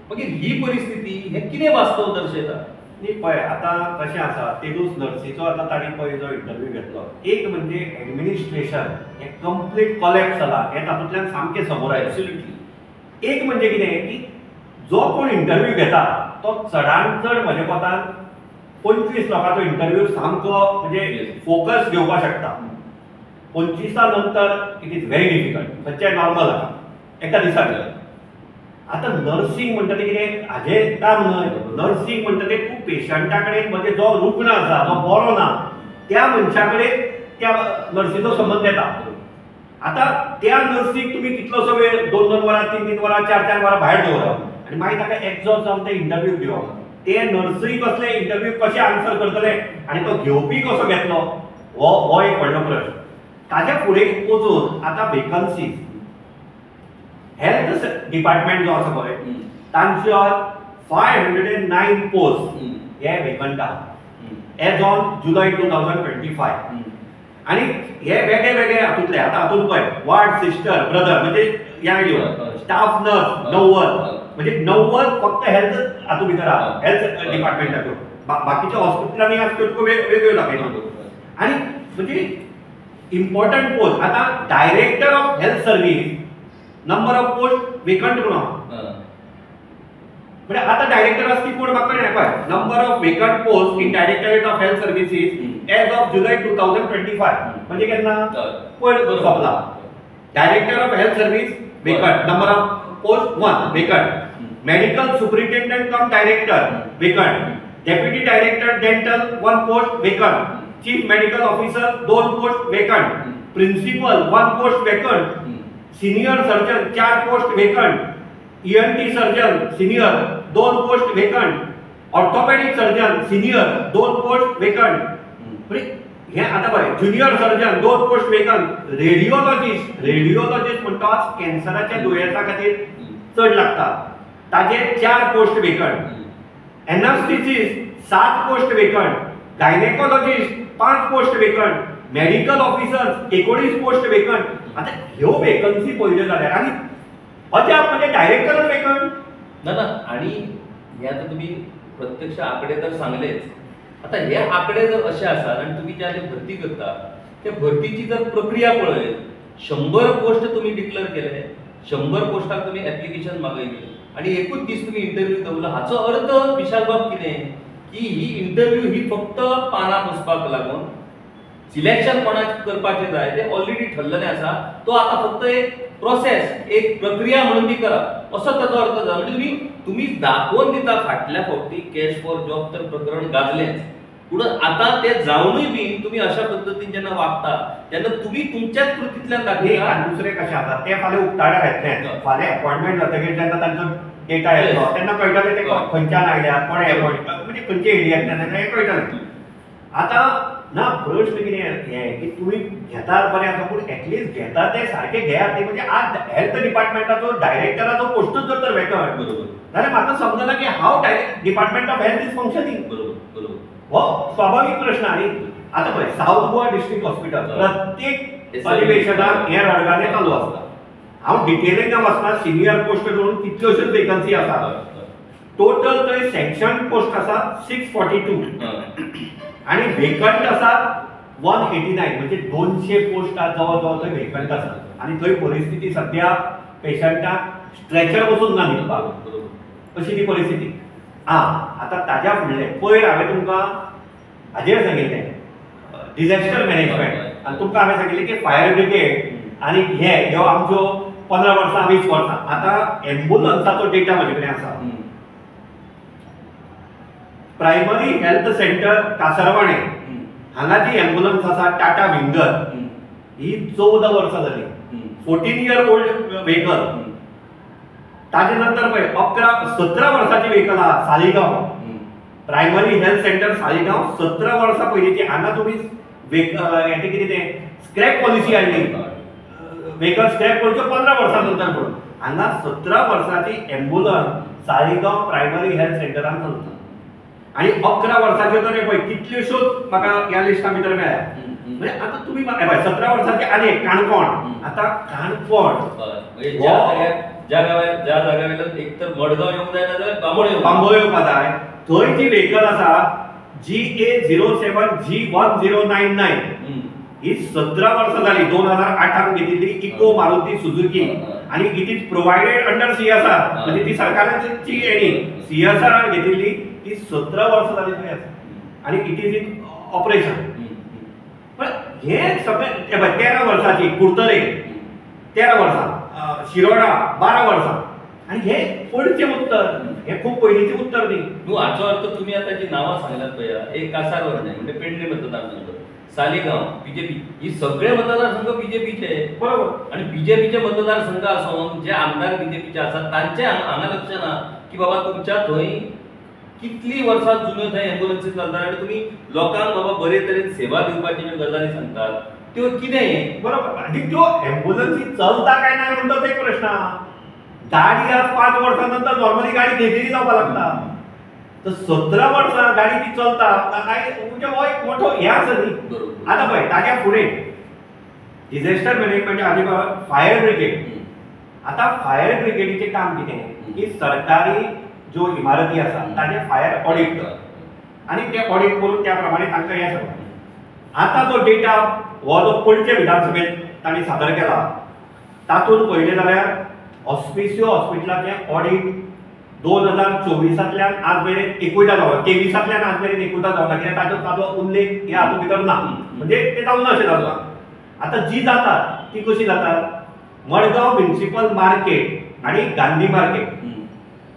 मागीर ही परिस्थिती हे कितें वास्तव दर्शयता. न्ही पळय आतां कशें आसा तेजूच नर्सीचो आतां ताणी पळय जो इंटरव्यू घेतलो एक म्हणजे एडमिनिस्ट्रेशन हें कंप्लीट कॉलेप्स जाला हें तातूंतल्यान सामकें समोर आयलें. एब्सोल्युटली. एक म्हणजे कितें की जो कोण इंटरव्यू घेता तो चडांत चड म्हज्या कोतान 25 लोकांचो इंटरव्यू सामको म्हणजे फोकस घेवपाक शकता. 25 नंतर इट इज व्हेरी डिफिकल्ट खंयचें नॉर्मल आसा एका दिसाक. आता नर्सिंग म्हणटा ते कितें हाजें काम न्हय. नर्सिंग म्हणटा ते तूं पेशंटा कडेन म्हणजे जो रुग्ण आसा जो बरो ना त्या मनशा कडेन त्या नर्सीचो संबंद येता. आता त्या नर्सीक तुम्ही कितलोसो वेळ 2-2 वरां 3-3 वरां 4-4 वरां भायर दवरप आनी मागीर ताका एक्झॉस्ट जावन ते इंटरव्यू दिवप. ते नर्सरी कसले इंटरव्यू कशे आन्सर करतले आनी तो घेवपी कसो घेतलो हो एक व्हडलो प्रश्न. ताच्या फुडें वचून आतां वेकन्सी हेल्थ डिपार्टमेंट जो आसा पळय तांच्यो 509 पोस्ट हे वेकंट आहा एज ऑन जुलय 2025. आणि हे वेगळे वेगळे हातूंतले आतां हातूंत पळय वार्ड सिस्टर ब्रदर म्हणजे ह्या स्टाफ नर्स 90 म्हणजे 90 फक्त हेल्थ हातूंत भितर आहा हेल्थ डिपार्टमेंटाच्यो. बाकीच्या हॉस्पिटलांनी आसच्यो तुका वेगळ्यो दाखयता. आणि म्हणजे इम्पॉर्टंट पोस्ट आतां director of health service number of post vacant म्हणून म्हणजे आता डायरेक्टर असती कोण म्हाका कळना पळय number of vacant post in directorate of health services as of July 2025 म्हणजे केन्ना पळय सोंपला. Director of health service vacant number of post 1 vacant. Medical superintendent cum director vacant. Deputy director dental 1 post vacant. Chief medical officer 2 post vacant. Principal 1 post vacant. Senior surgeon 4 post vacant. ENT surgeon senior 2 post vacant. Orthopaedic surgeon senior 2 post vacant. हे आता पळय junior surgeon 2 post vacant. Radiologist म्हणटा कॅन्सराच्या दुयेंसा खातीर चड लागता ताजे 4 post vacant. Anaesthetist 7 post vacant. Gynaecologist 5 post vacant. Medical officer 19 post vacant. आता ह्यो वेकन्सी पळयल्यो जाल्यार आनी अजाप म्हणजे डायरेक्टरच वेकंट ना. आणि हे आता तुम्ही प्रत्यक्ष आकडे तर सांगलेच. आता हे आकडे जर असे असतात आणि तुम्ही ज्या भरती करता त्या भरतीची जर प्रक्रिया पळयत 100 पोस्ट तुम्ही डिक्लेअर केले 100 पोस्टाक तुम्ही ऍप्लिकेशन मागयली आणि एकूच दीस तुम्ही इंटरव्यू दवरलो हाचो अर्थ विशाल बाब कितें की ही इंटरव्यू ही फक्त पानां बसपाक लागून सिलेक्शन कोणाक करपाचें जाय ते ऑलरेडी ठरलेलें आसा. तो आता फक्त एक प्रोसेस एक प्रक्रिया म्हणून ती करा असो ताचो अर्थ जाता. म्हणजे तुम्ही दाखोवन दिता फाटल्या फावटी कॅश फॉर जॉब तर प्रकरण गाजलेंच पूण आता ते जावनूय बी तुम्ही अशा पद्दतीन जेन्ना वागता तेन्ना तुम्ही तुमच्याच कृतींतल्यान दाखयता. आणि दुसरे कशें आसा ते फाल्यां उक्ताड्यार येतले फाल्यां अपॉइंटमेंट जातकीर जेन्ना तांचो डेटा येतलो तेन्ना कळटलें ते खंयच्यान आयल्यात कोणे अपॉइंट म्हणजे खंयचे एरियांतल्यान तेन्ना हें कळटलें. आता ना प्रश्न कितें हे की तुम्ही घेतात बरें आसा पूण एटलिस्ट घेता ते सारखे घेयात ते म्हणजे आज हेल्थ डिपार्टमेंटाचो डायरेक्टराचो पोस्टूच जर तर वेकंट जाल्यार म्हाका समजना की हाव department of health is functioning. हो स्वाभाविक प्रश्न. आणि आता पळय साऊथ गोवा डिस्ट्रिक्ट हॉस्पिटल प्रत्येक अधिवेशनाक हे रडगाणे चालू आसता. हांव डिटेलींग वचना सिनियर पोस्ट करून कितल्योश्योच वेकन्सी आसा. टोटल थंय सेक्शन पोस्ट आसा 642 आणि वेकंट आसा 189 म्हणजे 200 पोस्ट जवळ जवळ थंय वेकंट आसा. आणि थंय परिस्थिती सध्या पेशंटाक स्ट्रेचर बसून ना न्हिदपाक अशी ती परिस्थिती. आता ताज्या फुडले पयर हांवें तुमकां हाजेर सांगिल्लें डिझास्टर मॅनेजमेंट आनी तुमकां हांवें सांगिल्लें की फायर ब्रिगेड आनी ह्यो आमच्यो 15 वर्सां 20 वर्सां. आता एम्ब्युलन्साचो डेटा म्हजे कडेन आसा. प्रायमरी हेल्थ सेंटर कासरवाणे हांगा जी एम्ब्युलन्स आसा टाटा विंगर ही 14 वर्सां जाली. 14 इयर ओल्ड व्हेकल. ताजे नंतर पळय 17 वर्साची व्हेकल आहा Saligao primary health centre Saligao 17 वर्सां पयलींची. हांगा तुमी हें कितें तें स्क्रॅप पॉलिसी हाडली व्हेकल स्क्रॅप करच्यो 15 वर्सां नंतर म्हणून. हांगा 17 वर्साची एम्ब्युलन्स सालिगांव प्रायमरी हेल्थ सेंटरान चलता. आणि 11 वर्साच्यो तर पळय कितल्योश्योच म्हाका ह्या लिस्टा भितर मेळ्ळ्या. म्हणजे आता तुम्ही 17 वर्साचे आनी एक काणकोण. आता काणकोण ज्या जाग्यावेल्यान एक तर मडगांव येवंक जाय नाजाल्यार बांबोळे येवपाक जाय. थंय जी व्हेकल आसा GA07 G1099 ही 17 वर्सां जाली. 2008 घेतिल्ली इको मारुती सुझुकी आणि it is provided under CSR म्हणजे ती सरकाराची CSR घेतिल्ली ती 17 वर्सां जाली थंय आसा आणि इट इज इन ऑपरेशन. पण हे सगळे 13 वर्साची कुर्तरे 13 वर्सां शिरोडा 12 वर्सां आणि हे पुढचे उत्तर, हे खूप पहिलीचे उत्तर नाही. न्हू हाचो अर्थ तुम्ही आता जी नावां सांगल्यात पळय, एक कासारवर न्हय म्हणजे पेडणे मतदारसंघ, सालेगांव बीजेपी, ही सगळे मतदारसंघ बीजेपीचे. बरोबर. आणि बीजेपीचे मतदारसंघ आसून जे आमदार बीजेपीचे आसात तांचे हांगा लक्ष ना की बाबा तुमच्या थंय कितली वर्सां जुन्यो थंय एम्ब्युलन्सी चलतात आणि तुम्ही लोकांक बाबा बरे तरेन सेवा दिवपाच्यो ज्यो गजाली सांगतात त्यो कितें. बरोबर. आणि त्यो एम्ब्युलन्सी चलता काय नाही म्हणतो एक प्रश्न. गाडी आज 5 वर्षांनंतर नॉर्मली गाडी घेतली जावपा लागता, तर 17 वर्सां गाडी ती चलता काय म्हणजे हो एक मोठो हे आसा न्ही. बरोबर. आता पळय ताज्या फुडें डिझास्टर मॅनेजमेंट हाजे फायर ब्रिगेड. आता फायर ब्रिगेडीचें काम कितें की सरकारी ज्यो इमारती आसा ताजे फायर ऑडिट करप आणि ते ऑडिट करून त्या प्रमाणे तांकां हें करप. आता जो डेटा हो जो पयलींच्या विधानसभेत तांणी सादर केला तातूंत पळयलें जाल्यार ऑस्पिसियो हॉस्पिटलाचें ऑडिट 2024तल्यान आज मेरेन 21 जावं, 23तल्यान आज मेरेन 21 जावं, कित्याक ताजो उल्लेख ह्या हातूंत भितर ना, म्हणजे ते जावं ना अशें जाता. आतां जी जातात ती कशी जातात, मडगांव म्युनिसिपल मार्केट आणि गांधी मार्केट.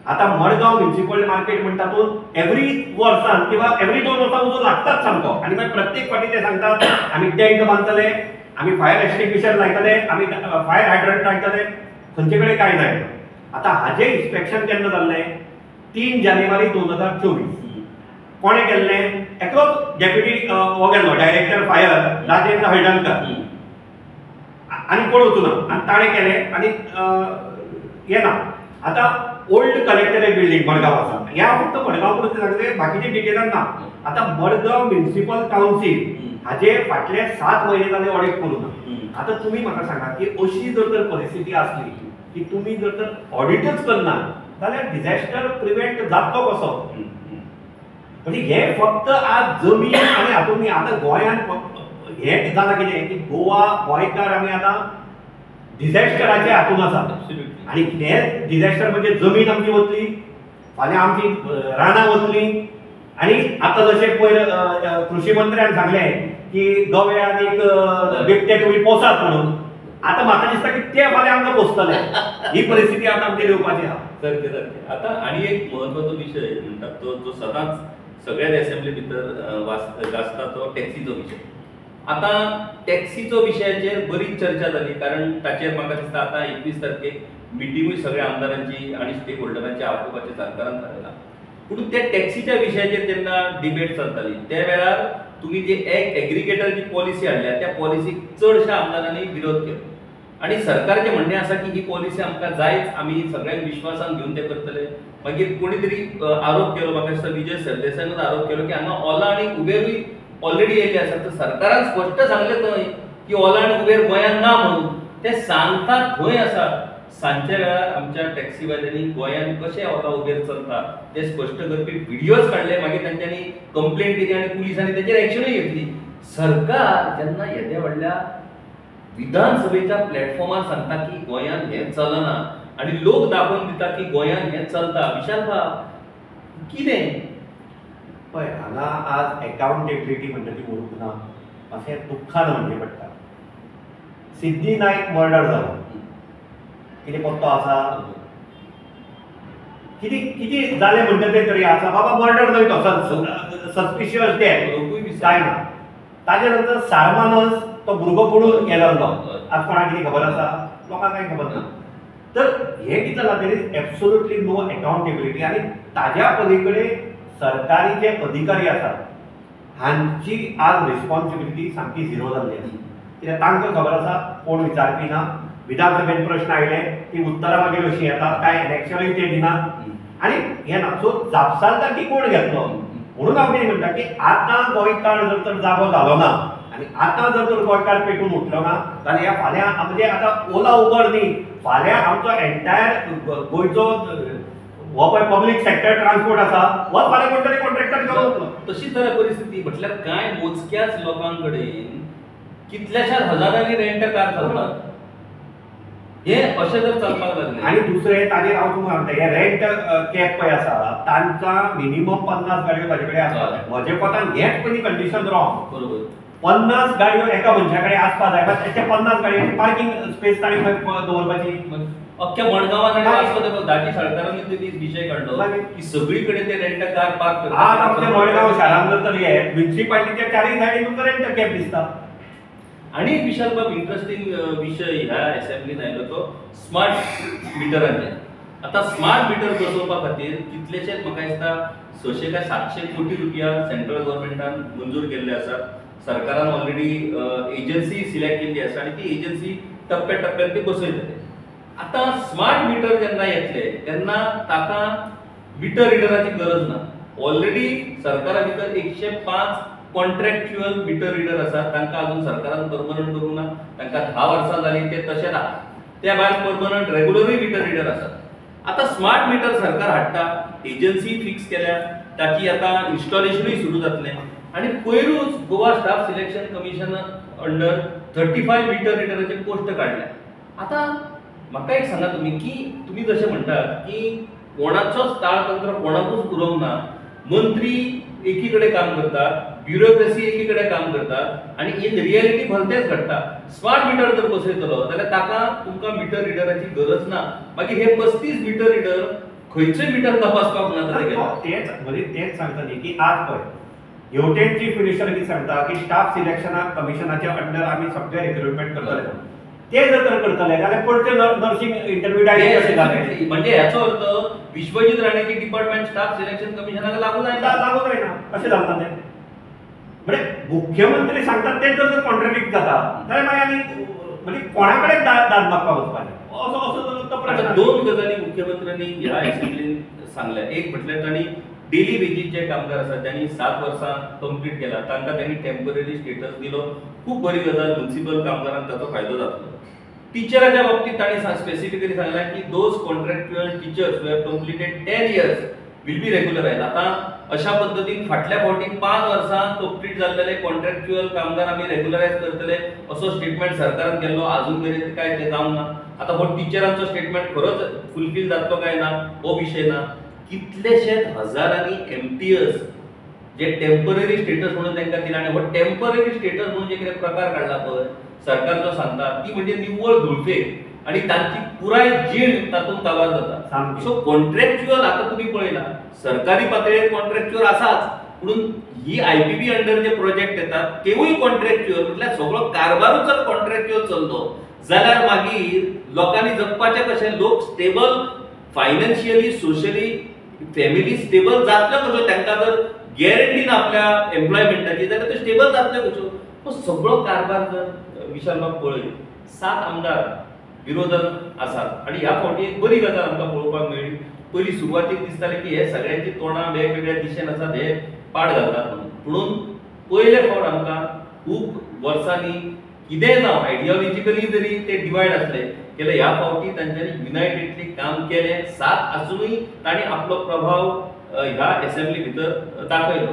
आता मडगांव म्युनिसिपल मार्केट म्हणटा तातूंत एवरी वर्सान किंवा एवरी 2 वर्सां उजो लागतात सामको. आणि मागीर प्रत्येक फावटी ते सांगतात आमी टँक बांदतले, आमी फायर एक्सटिंग्विशर लायतले, आमी फायर हायड्रंट लायतले, खंयचे कडेन कांय जायना. आता हाजें इन्स्पेक्शन केन्ना जाल्लें, 3 जानेवारी 2024. कोणे केल्लें, एकलोच डेप्युटी हो गेल्लो डायरेक्टर फायर राजेंद्र हळदणकर, आनी कोण वचूना, आनी ताणें केलें. आनी हें ना, आतां ओल्ड कलेक्टरेट बिल्डींग मडगांव आसा, ह्या फक्त मडगांव पुरते सांगले, बाकीचे डिटेलान ना. आतां मडगांव म्युनिसिपल कावन्सील हाजे फाटले 7 म्हयने जाले ऑडिट करूं ना. आता तुम्ही म्हाका सांगा की अशी जर परिस्थिती असली की तुम्ही जर ऑडिटच करना जाल्यार डिझास्टर प्रिव्हेंट जातलो कसो. म्हणजे हे फक्त आज जमीन आणि हातूंत आता गोंयांत हे जाला कितें की गोवा गोंयकार आमी आतां डिझास्टराचे हातून आसा. आणि हे डिझास्टर म्हणजे जमीन आमची वतली, फाल्यां आमची रानां वतली. आणि आता जशें पयर कृषी मंत्र्यान सांगलें की गवे आनी बिबटे तुमी पोसात म्हणून, आता म्हाका दिसता की ते फाल्यां आमकां पोसतले. ही परिस्थिती आता आमचेर येवपाची आहा. सारकें सारकें. आता आनी एक म्हत्वाचो विशय म्हणटात तो जो सदांच सगळ्या असेंब्ली भितर गाजता तो टॅक्सीचो विशय. आता टॅक्सीचो विशयाचेर बरीच चर्चा जाली, कारण ताचेर म्हाका दिसता आता 21 तारखेक मिटिंगूय सगळ्या आमदारांची आणि स्टेक होल्डरांची आपोवपाचें सरकारान थारायला. पूण त्या टॅक्सीच्या विशयाचेर जेन्ना डिबेट चलताली त्या वेळार तुम्ही जे एक एग्रिगेटरची पॉलिसी हाडल्या त्या पॉलिसीक चडशा आमदारांनी विरोध केलो. आणि सरकारचें म्हणणें आसा की ही पॉलिसी आमकां जायच, आमी सगळ्यांक विश्वासान घेवन ते करतले. मागीर कोणी तरी आरोप केलो, म्हाका दिसता विजय सरदेसायान आरोप केलो की हांगा ओला आनी उबेरूय ऑलरेडी येयले आसा. तर सरकारान स्पश्ट सांगलें थंय की ओला आनी उबेर गोंयांत ना म्हणून. ते सांगतात थंय आसा. सांजच्या वेळार आमच्या टॅक्सीवाल्यांनी गोंयांत कशें ओला उबेर चलता ते स्पश्ट करपी व्हिडिओज काडले. मागीर तांच्यांनी कंप्लेंट केली आणि पुलिसांनी ताचेर एक्शनूय घेतली. सरकार जेन्ना येद्या व्हडल्या विधानसभेच्या प्लॅटफॉर्मार सांगता की गोंयांत हें चलना आणि लोक दाखोवन दिता की गोंयांत हें चलता, विशाल बाब कितें पळय हांगा आज अकाउंटेबिलिटी म्हणटा ती उरूंक ना अशें दुख्खान म्हणचें पडटा. सिद्धी नायक मर्डर जालो, कितें पत्तो आसा, कितें जालें म्हणटा तें तरी आसा. बाबा मर्डर न्हय तो, सस्पिशियस डेथ कांय ना. ताजे नंतर सारमानस तो भुरगो पडून गेलो. आज कोणाक कितें खबर आसा, लोकांक कांय खबर ना. तर हे कितें जालां, there is absolutely no accountability. आनी ताज्या पलीकडे सरकारी जे अधिकारी आसात हांची आज रिस्पॉन्सिबिलिटी सामकी झिरो जाल्ली आसा. कित्याक तांकां खबर आसा कोण विचारपी ना. विधानसभेत प्रश्न आयले ती उत्तरां मागीर अशीं येतात, कांय इलेक्शनूय ते दिनात आनी हें ना. सो जापसालदारकी कोण घेतलो म्हणून हांव कितें म्हणटा की आतां गोंयकार जर तर जागो जालो ना आनी आतां जर तर गोंयकार पेटून उठलो ना जाल्यार ह्या फाल्यां म्हणजे आतां ओला उबर न्ही, फाल्यां आमचो एंटायर गोंयचो हो पळय पब्लीक सेक्टर ट्रान्सपोर्ट आसा हो फाल्यां कोण तरी कॉन्ट्रॅक्टर घेवन वतलो. तशीच जाल्या परिस्थिती. म्हटल्यार कांय मोजक्याच लोकांक कडेन कितल्याशाच हजारांनी रेंट कार चलतात. हे अशें जर चलपाक लागलें आनी दुसरें ताजेर हांव तुमकां सांगता, हे रेंट कॅब पळय आसा तांकां मिनिमम 50 गाडयो ताजे कडेन आसपाक जाय. म्हजे कोतान हेच पयलीं कंडिशन रॉंग. बरोबर. 50 गाडयो एका मनशा कडेन आसपाक जाय. बट ते 50 गाडयांनी पार्किंग स्पेस ताणें खंय दवरपाची. अख्ख्या मडगावात आणि मागीर- वास्को दाजी साळकारांनी ते दीस विशय काढलो मागीर- की सगळीकडे ते रेंट कार पार्क करतात. आज आमच्या मडगाव शारांत जर तर हे म्युन्सिपालिटीच्या चारय सायडीन तुमकां रेंट कॅब दिसता. आणि एक विशाल बाब इंटरेस्टिंग विषय ह्या असेंब्लीन आयलो तो स्मार्ट मिटरांचे. आता स्मार्ट मिटर बसोवपा खातीर कितलेशेच म्हाका दिसता 600 काय 700 कोटी रुपया सेंट्रल गव्हर्नमेंटान मंजूर केल्ले आसा. सरकारान ऑलरेडी एजन्सी सिलेक्ट केल्ली आसा आणि ती एजन्सी टप्प्याटप्प्यान ती बसयतले. आता स्मार्ट मीटर जेन्ना येतले तेन्ना ताका मिटर रिडराची गरज ना. ऑलरेडी सरकारा भितर 105 कॉन्ट्रॅक्च्युअल मिटर रिडर आसा. तांकां अजून सरकारान परमनंट करूंक ना. तांकां 10 वर्सां जाली ते तशेच आहा. त्या भायर परमनंट रेग्युलरय मिटर रिडर आसात. आता स्मार्ट मीटर सरकार हाडटा, एजन्सी फिक्स केल्या, ताची आता इन्स्टॉलेशनय सुरू जातले आणि पयरूच Goa Staff Selection Commission under 35 meter रिडराचे पोस्ट काढल्या. आता म्हाका एक सांगा तुम्ही की तुम्ही जशें म्हणटात की कोणाचोच ताळतंत्र कोणाकूच उरोवंक ना. मंत्री एकीकडे काम करतात, ब्युरोक्रेसी एकीकडे काम करतात आणि इन रियालिटी भलतेच घडटा. स्मार्ट मीटर जर बसयतलो जाल्यार ताका तुमकां मिटर रिडराची गरज ना. मागीर हे 35 मिटर रिडर खंयचें मिटर तपासपाक ना जाल्यार गेले. तेच म्हणजे तेच सांगता न्ही की आज पळय हेवटेन चीफ मिनिस्टर कितें सांगता की स्टाफ सिलेक्शना कमिशनाच्या अंडर आमी सगळे रिक्रुटमेंट करतले. ते जर तर करतले जाल्यार परते नर्सिंग इंटरव्यू डायरेक्ट कशें जालें. म्हणजे याचो अर्थ विश्वजीत राणेची डिपार्टमेंट स्टाफ सिलेक्शन कमिशनाक लागू जायना. लागू जायना कशें जाता तें. म्हणजे मुख्यमंत्री सांगतात ते जर कॉन्ट्रडिक्ट जाता जाल्यार मागीर आनी म्हणजे कोणा कडेन दाद मागपाक वचपाचें असो असो तो आता प्रश्न. 2 गजाली मुख्यमंत्र्यांनी ह्या असेंब्लीन सांगल्या. एक म्हटल्यार तांणी डेली वेजीस जे कामगार आसात त्यांनी 7 वर्सां कंप्लीट केला तांकां त्यांनी टेम्पररी स्टेटस दिलो. खूप बरी गजाल. म्युनिसिपल कामगारांक ताचो फायदो जातलो. टिचराच्या बाबतीत तांणी स्पेसिफिकली सांगला की those contractual teachers who have completed 10 years will be regularise. आता अशा पद्धतीन फाटल्या फावटी 5 वर्सां कंप्लीट जाल्लेले कॉन्ट्रॅक्च्युअल कामगार आमी रेग्युलरायज करतले असो स्टेटमेंट सरकारान केल्लो. अजून मेरेन काय ते जावंक ना. आता हो टीचरांचो स्टेटमेंट खरोच फुलफिल जातलो काय ना हो विषय ना. कितलेशेच हजारांनी एमटीएस जे टेम्पररी स्टेटस म्हणून तांकां दिला आणि हो टेम्पररी स्टेटस म्हणून जे कितें प्रकार काडला पळय सरकार जो सांगता ती म्हणजे निव्वळ धुळफेक आणि तांची पुराय जीण तातूंत काबार जाता. सो कॉन्ट्रॅक्च्युअल आता तुम्ही पळयला सरकारी पातळीर कॉन्ट्रॅक्च्युअल आसाच पूण ही आयपीबी अंडर जे प्रोजेक्ट येतात तेवूय कॉन्ट्रॅक्च्युअल म्हटल्यार सगळो कारबारूच जर कॉन्ट्रॅक्च्युअल चलतो जाल्यार मागीर लोकांनी जगपाचें कशें. लोक stable financially socially family stable जातल्यो कश्यो. तांकां जर गॅरंटी ना आपल्या एम्प्लॉयमेंटाची जाल्यार ते स्टेबल जातल्यो कश्यो. तो सगळो कारभार जर विशाल बाब पळय 7 आमदार विरोधान आसात आणि ह्या फावटी एक बरी गजाल आमकां पळोवपाक मेळ्ळी. पयलीं सुरवातीक दिसतालें की हे सगळ्यांची तोंडां वेगवेगळ्या दिशेन आसात हे पाड घालतात म्हणून. पूण पयले फावट आमकां खूब वर्सांनी कितेंय जावं आयडियोलॉजिकली जरी ते डिवायड आसले केले ह्या फावटी तांच्यांनी युनायटेडली काम केलें. 7 आसूनय तांणी आपलो प्रभाव ह्या असेंब्ली भितर दाखयलो.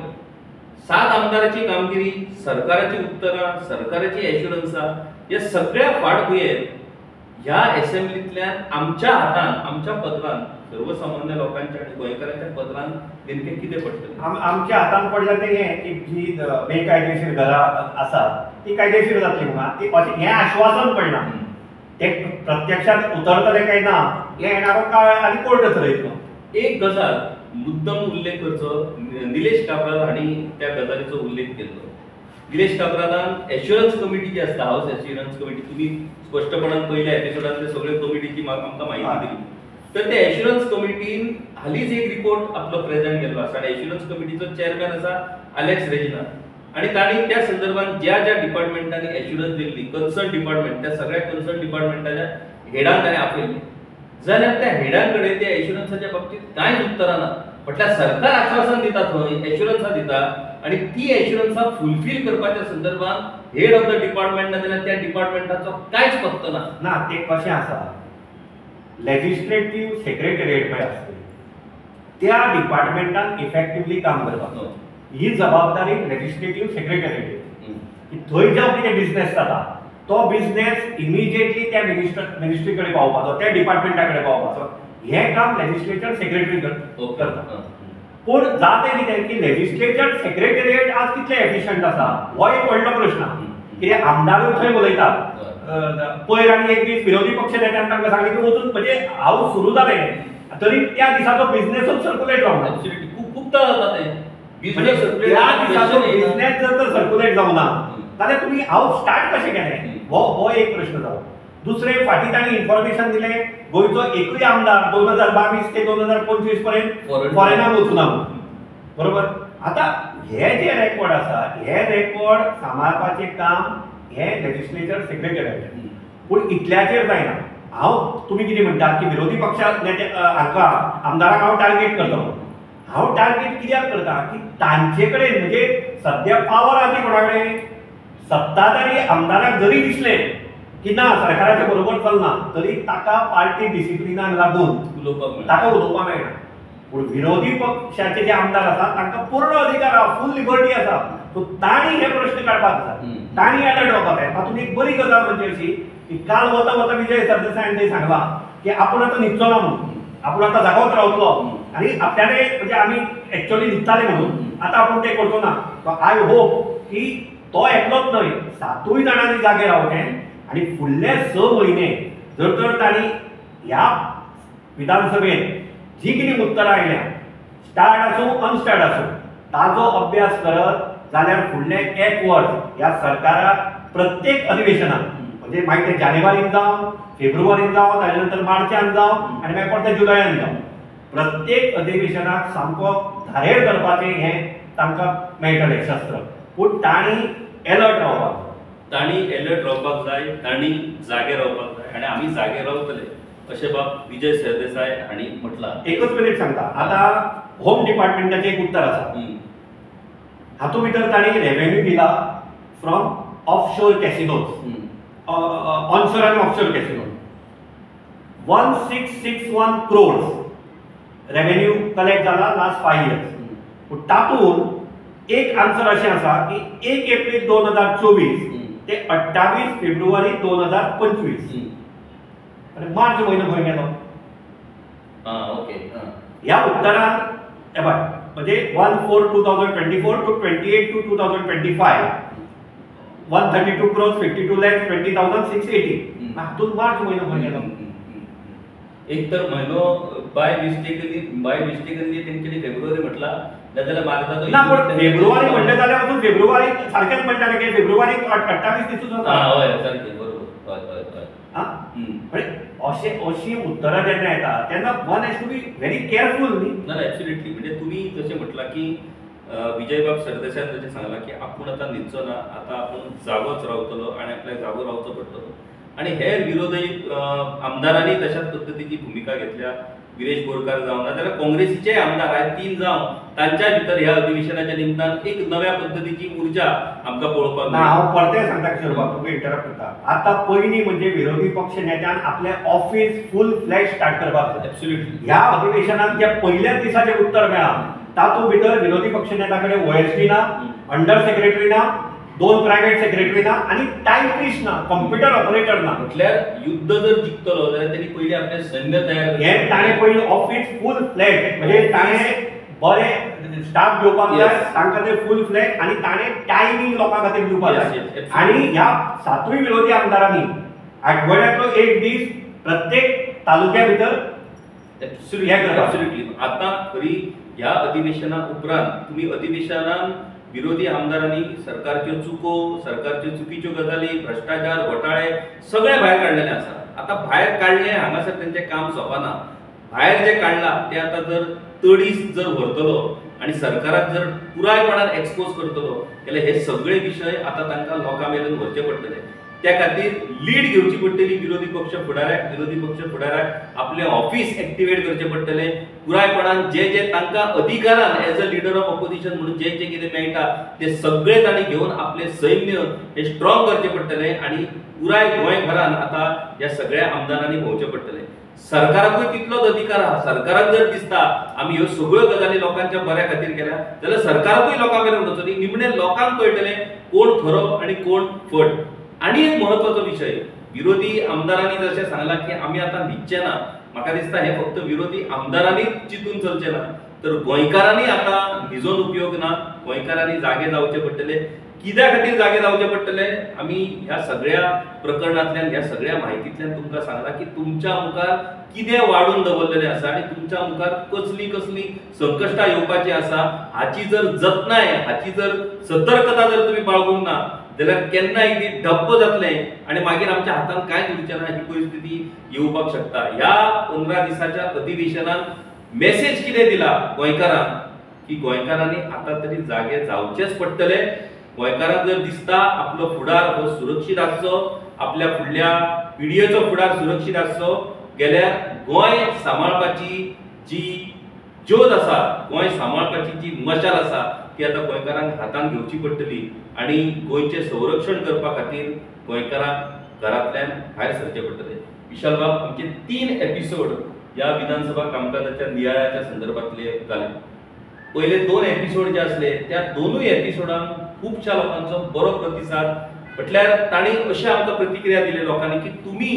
7 आमदाराची कामगिरी, सरकाराची उत्तरां, सरकाराची एश्युरन्सां या सगळ्या फाटभुंयेर ह्या असेंब्लींतल्यान आमच्या हातान आमच्या पदरान सर्वसामान्य लोकांच्या आणि गोंयकारांच्या पदरान नेमकें कितें पडटलें. आमच्या हातान पडलें तें हें की जी बेकायदेशीर घरां आसा ती कायदेशीर जातली म्हणून ती अशें हें आश्वासन पडना. ते प्रत्यक्षात उतरतले काय ना हे येणारो काळ आनी कोर्ट थरयतलो. एक गजाल मुद्दम उल्लेख करचो. निलेश काब्राल हांणी त्या गजालीचो उल्लेख केल्लो. निलेश काब्रालान एश्युरन्स कमिटी जी आसता हाऊस एश्युरन्स कमिटी तुम्ही स्पष्टपणान पयल्या एपिसोडांतले सगळे कमिटीची आमकां माहिती दिली. तर त्या एश्युरन्स कमिटीन हालींच एक रिपोर्ट आपलो प्रेझेंट केल्लो आसा आणि एश्युरन्स कमिटीचो चेअरमॅन आसा अलेक्स रेजिना आणि तांणी त्या संदर्भात ज्या ज्या डिपार्टमेंटांनी एश्युरन्स दिल्ली कन्सर्न डिपार्टमेंट त्या सगळ्या कन्सर्न डिपार्टमेंटाच्या हेडांक ताणें आपयल्ली जाल्यार त्या हेडांकडे त्या एश्युरन्साच्या बाबतीत कांयच उतरां ना. म्हटल्यार सरकार आश्वासन दिता थंय एश्युरन्सां दिता आणि ती एश्युरन्सां फुलफिल करपाच्या संदर्भात हेड ऑफ द डिपार्टमेंट ना जाल्यार त्या डिपार्टमेंटाचो कांयच पत्तो ना. ना ते कशें आसा लेजिस्लेटिव्ह सेक्रेटरिएट पळय आसता त्या डिपार्टमेंटान इफेक्टिवली काम करपाक ही जबाबदारी लेजिस्लेटिव्ह सेक्रेटरिएट. थंय जावं कितें बिझनेस जाता तो बिझनेस इमिजिएटली त्या मिनिस्ट्री कडेन पावपाचो त्या डिपार्टमेंटा कडेन पावपाचो हें काम लेजिस्लेचर सेक्रेटरी करता. पूण जाता कितें की लेजिस्लेचर सेक्रेटरिएट आज कितले एफिशियंट आसा हो एक व्हडलो प्रश्न. कित्याक आमदारूय थंय उलयतात पयर आनी एक दीस विरोधी पक्ष नेत्यान तांकां सांगलें की वचून म्हणजे हाऊस सुरू जालें तरी त्या दिसाचो बिझनेसच सर्क्युलेट जावना. खूपदा जाता ते म्हणजे त्या दिसाचो बिझनेस जर सर्क्युलेट जावना जाल्यार तुमी हाऊस स्टार्ट कशें केलें हो एक प्रश्न जालो. दुसरे फाटीं तांणी इन्फॉर्मेशन दिलें गोंयचो एकूय आमदार 2022 ते 2025 पर्यंत फॉरेनाक वचूना म्हणून. बरोबर. आतां हे जे रेकॉर्ड आसा हे रेकॉर्ड सांबाळपाचें काम हे लेजिस्लेचर सेक्रेटरीयेटाचें. पूण इतल्याचेर जायना. तुमी कितें म्हणटात की विरोधी पक्षाक हाका आमदाराक हांव टार्गेट करतलो. हांव टार्गेट कित्याक करता की तांचे कडेन म्हणजे सद्या पावर आसा ती कोणा कडेन सत्ताधारी आमदाराक जरी दिसलें की ना सरकाराच्या बरोबर चलना तरी ताका पार्टी डिसिप्लिनाक लागून ताका उलोवपाक मेळना. पूण विरोधी पक्षाचे जे आमदार आसा तांकां पूर्ण अधिकार आसा फूल लिबर्टी आसा. सो तांणी हे प्रश्न काडपाक जाय. तांणी अलर्ट जावपाक जाय. तातूंत एक बरी गजाल म्हणजे अशी की काल वता वता विजय सरदेसायान ते सांगलां की आपूण आतां न्हिदचोना म्हणून आपूण आतां जागोच रावतलो आनी आपल्याले म्हणजे आमी एक्चुअली न्हिदताले म्हणून आतां आपूण ते करचो ना. सो आय होप की तो एकलोच न्हय 7 जाणांनी जागे रावचें आनी फुडले 6 म्हयने जर तर तांणी ह्या विधानसभेत जी कितें उत्तरां आयल्या स्टार्ट आसूं अनस्टार्ट आसूं ताजो अभ्यास करत जाल्यार फुडले 1 वर्स ह्या सरकाराक प्रत्येक अधिवेशनात म्हणजे मागीर ते जानेवारीन जावं फेब्रुवारीन जावं ताजे नंतर मार्चान जावं आनी मागीर परते जुलयान जावं प्रत्येक अधिवेशनाक सामको धारेर करपाचें हें तांकां मेळटलें शस्त्र. पूण तांणी अलर्ट रावपाक तांणी अलर्ट रावपाक जाय. तांणी जागे रावपाक जाय आनी आमी जागे रावतले अशें बाब विजय सरदेसाय हांणी म्हटलां. एकच मिनीट सांगता. आतां होम डिपार्टमेंटाचें एक उत्तर आसा. हातूंत भितर तांणी रेव्हेन्यू दिला फ्रॉम ऑफशोर कॅसिनोज ऑनशोर आनी offshore casino 1661 crores revenue collect जाला लास्ट 5 years. पूण तातूंत एक आन्सर अशें आसा की 1 एप्रील 2024 ते 28 फेब्रुवारी 2025 आनी मार्च म्हयनो खंय गेलो. ह्या उत्तरांत म्हणजे 1/4/2024 to 28/2/2025 132 crores 52,20,680 हातूंत मार्च म्हयनो खंय गेलो. एक तर म्हयनो बाय मिस्टेकली तेंच्यांनी फेब्रुवारी म्हटला नाजाल्यार मार्चाचो ना पूण फेब्रुवारी म्हणलें जाल्यार अजून फेब्रुवारी सारकेंच म्हणटाले की फेब्रुवारी 28 दिसूच आसा. हय सारकें बरोबर. हय म्हणजे अशी उतरां जेन्ना येता तेन्ना one has to be very careful न्ही. ना एब्सोल्युटली. म्हणजे तुमी जशें म्हटलां की विजयबाब सरदेसायान जशें सांगलां की आपूण आतां न्हिदचो ना आतां आपूण जागोच रावतलो आनी आपल्याक जागो रावचो पडटलो. आनी हेर विरोधी आमदारांनी तशाच पद्दतीची भुमिका घेतल्या. गिरीश बोरकार जावं नाजाल्यार काँग्रेसीचे आमदार आयज 3 जावं तांच्या भितर ह्या अधिवेशनाच्या निमतान एक नव्या पद्दतीची उर्जा आमकां पळोवपाक मेळटा. हांव परते सांगता किशोर बाब तुका इंटरप्ट करता. आतां पयलीं म्हणजे विरोधी पक्ष नेत्यान आपलें ऑफिस फूल फ्लॅश स्टार्ट करपाक जाय. एब्सोल्युटली. ह्या अधिवेशनाक जे पयल्याच दिसाचें उत्तर मेळ्ळां तातूंत भितर विरोधी पक्ष नेत्या कडेन OSD ना अंडर सेक्रेटरी ना 2 प्रायव्हेट सेक्रेटरी ना आनी टायपिस्ट ना कंप्युटर ऑपरेटर ना. म्हटल्यार युद्ध जर जिखतलो जाल्यार तेणी पयलीं आपलें सैन्य तयार हे ताणें पयलीं ऑफिस फूल फ्लॅश म्हणजे ताणें बरें स्टाफ घेवपाक जाय तांकां ते फूल फ्लॅश आनी ताणें टायमींग लोकां खातीर दिवपाक जाय. आनी ह्या 7 विरोधी आमदारांनी आठवड्यातलो एक दीस प्रत्येक तालुक्या भितर एब्सोल्युटली. आतां खरी ह्या अधिवेशना उपरांत तुमी अधिवेशनान विरोधी आमदारांनी सरकारच्यो चुको सरकारच्यो चुकीच्यो गजाली भ्रष्टाचार घोटाळे सगळे भायर काडलेले आसा. आतां भायर काडले हांगासर तेंचें काम सोंपना. भायर जे काडला ते आतां जर तडीस जर व्हरतलो आनी सरकाराक जर पुरायपणान एक्सपोज करतलो जाल्यार हे सगळे विशय आतां तांकां लोकां मेरेन व्हरचे पडटले. त्या खातीर लीड घेवची पडटली विरोधी पक्ष फुडाऱ्याक आपले ऑफिस एक्टिवेट करचे पडटले. पुरायपणान जे तांकां अधिकारान as a leader of opposition म्हणून जे कितें मेळटा ते सगळे तांणी घेवन आपले सैन्य हे स्ट्रॉंग करचे पडटले आनी पुराय गोंयभरान आतां ह्या सगळ्या आमदारांनी भोंवचे पडटले. सरकाराकूय तितलोच अधिकार आहा. सरकाराक जर दिसता आमी ह्यो सगळ्यो गजाली लोकांच्या बऱ्या खातीर केल्या जाल्यार सरकाराकूय लोकां मेरेन वचोनी निमणे लोकांक कळटलें कोण खरो आनी कोण फट. आनी एक म्हत्वाचो विशय विरोधी आमदारांनी जशें सांगलां की आमी आतां न्हिदचे ना. म्हाका दिसता हे फक्त विरोधी आमदारांनीच चिंतून चलचें ना तर गोंयकारांनी आता भिजोन उपयोग ना, गोंयकारांनी जागे जावचे पडटले. कित्या खातीर जागे जावचे पडटले? आमी ह्या सगळ्या प्रकरणांतल्यान, ह्या सगळ्या माहितींतल्यान तुमकां सांगला की तुमच्या मुखार कितें वाडून दवरलेलें आसा आनी तुमच्या मुखार कसली कसली संकश्टां येवपाची आसा हाची जर जतनाय, हाची जर सतर्कता जर तुमी बाळगूंक ना जाल्यार केन्नाय ती ठप्प जातलें आनी मागीर आमच्या हातान कांयच उरचें ना, ही परिस्थिती येवपाक शकता. ह्या 15 दिसाच्या अधिवेशनात मेसेज कितें दिला गोंयकारांक की गोंयकारांनी आतां तरी जागे जावचेच पडटले. गोंयकारांक जर दिसता आपलो फुडार हो सुरक्षीत आसचो, आपल्या फुडल्या पिढयेचो फुडार सुरक्षीत आसचो, गेल्यार गोंय सांबाळपाची जी ज्योत आसा, गोंय सांबाळपाची जी मशाल आसा ती आतां गोंयकारांक हातान घेवची पडटली आनी गोंयचें संरक्षण करपा खातीर गोंयकारांक घरांतल्यान भायर सरचें पडटलें. विशाल बाब, आमचे 3 एपिसोड ह्या विधानसभा कामकाजाच्या नियाळाच्या संदर्भातले जाले. पहिले 2 एपिसोड जे आसले त्या दोनूय एपिसोडांक खुबशा लोकांचो बरो प्रतिसाद, म्हटल्यार तांणी अशें आमकां प्रतिक्रिया दिली लोकांनी की तुमी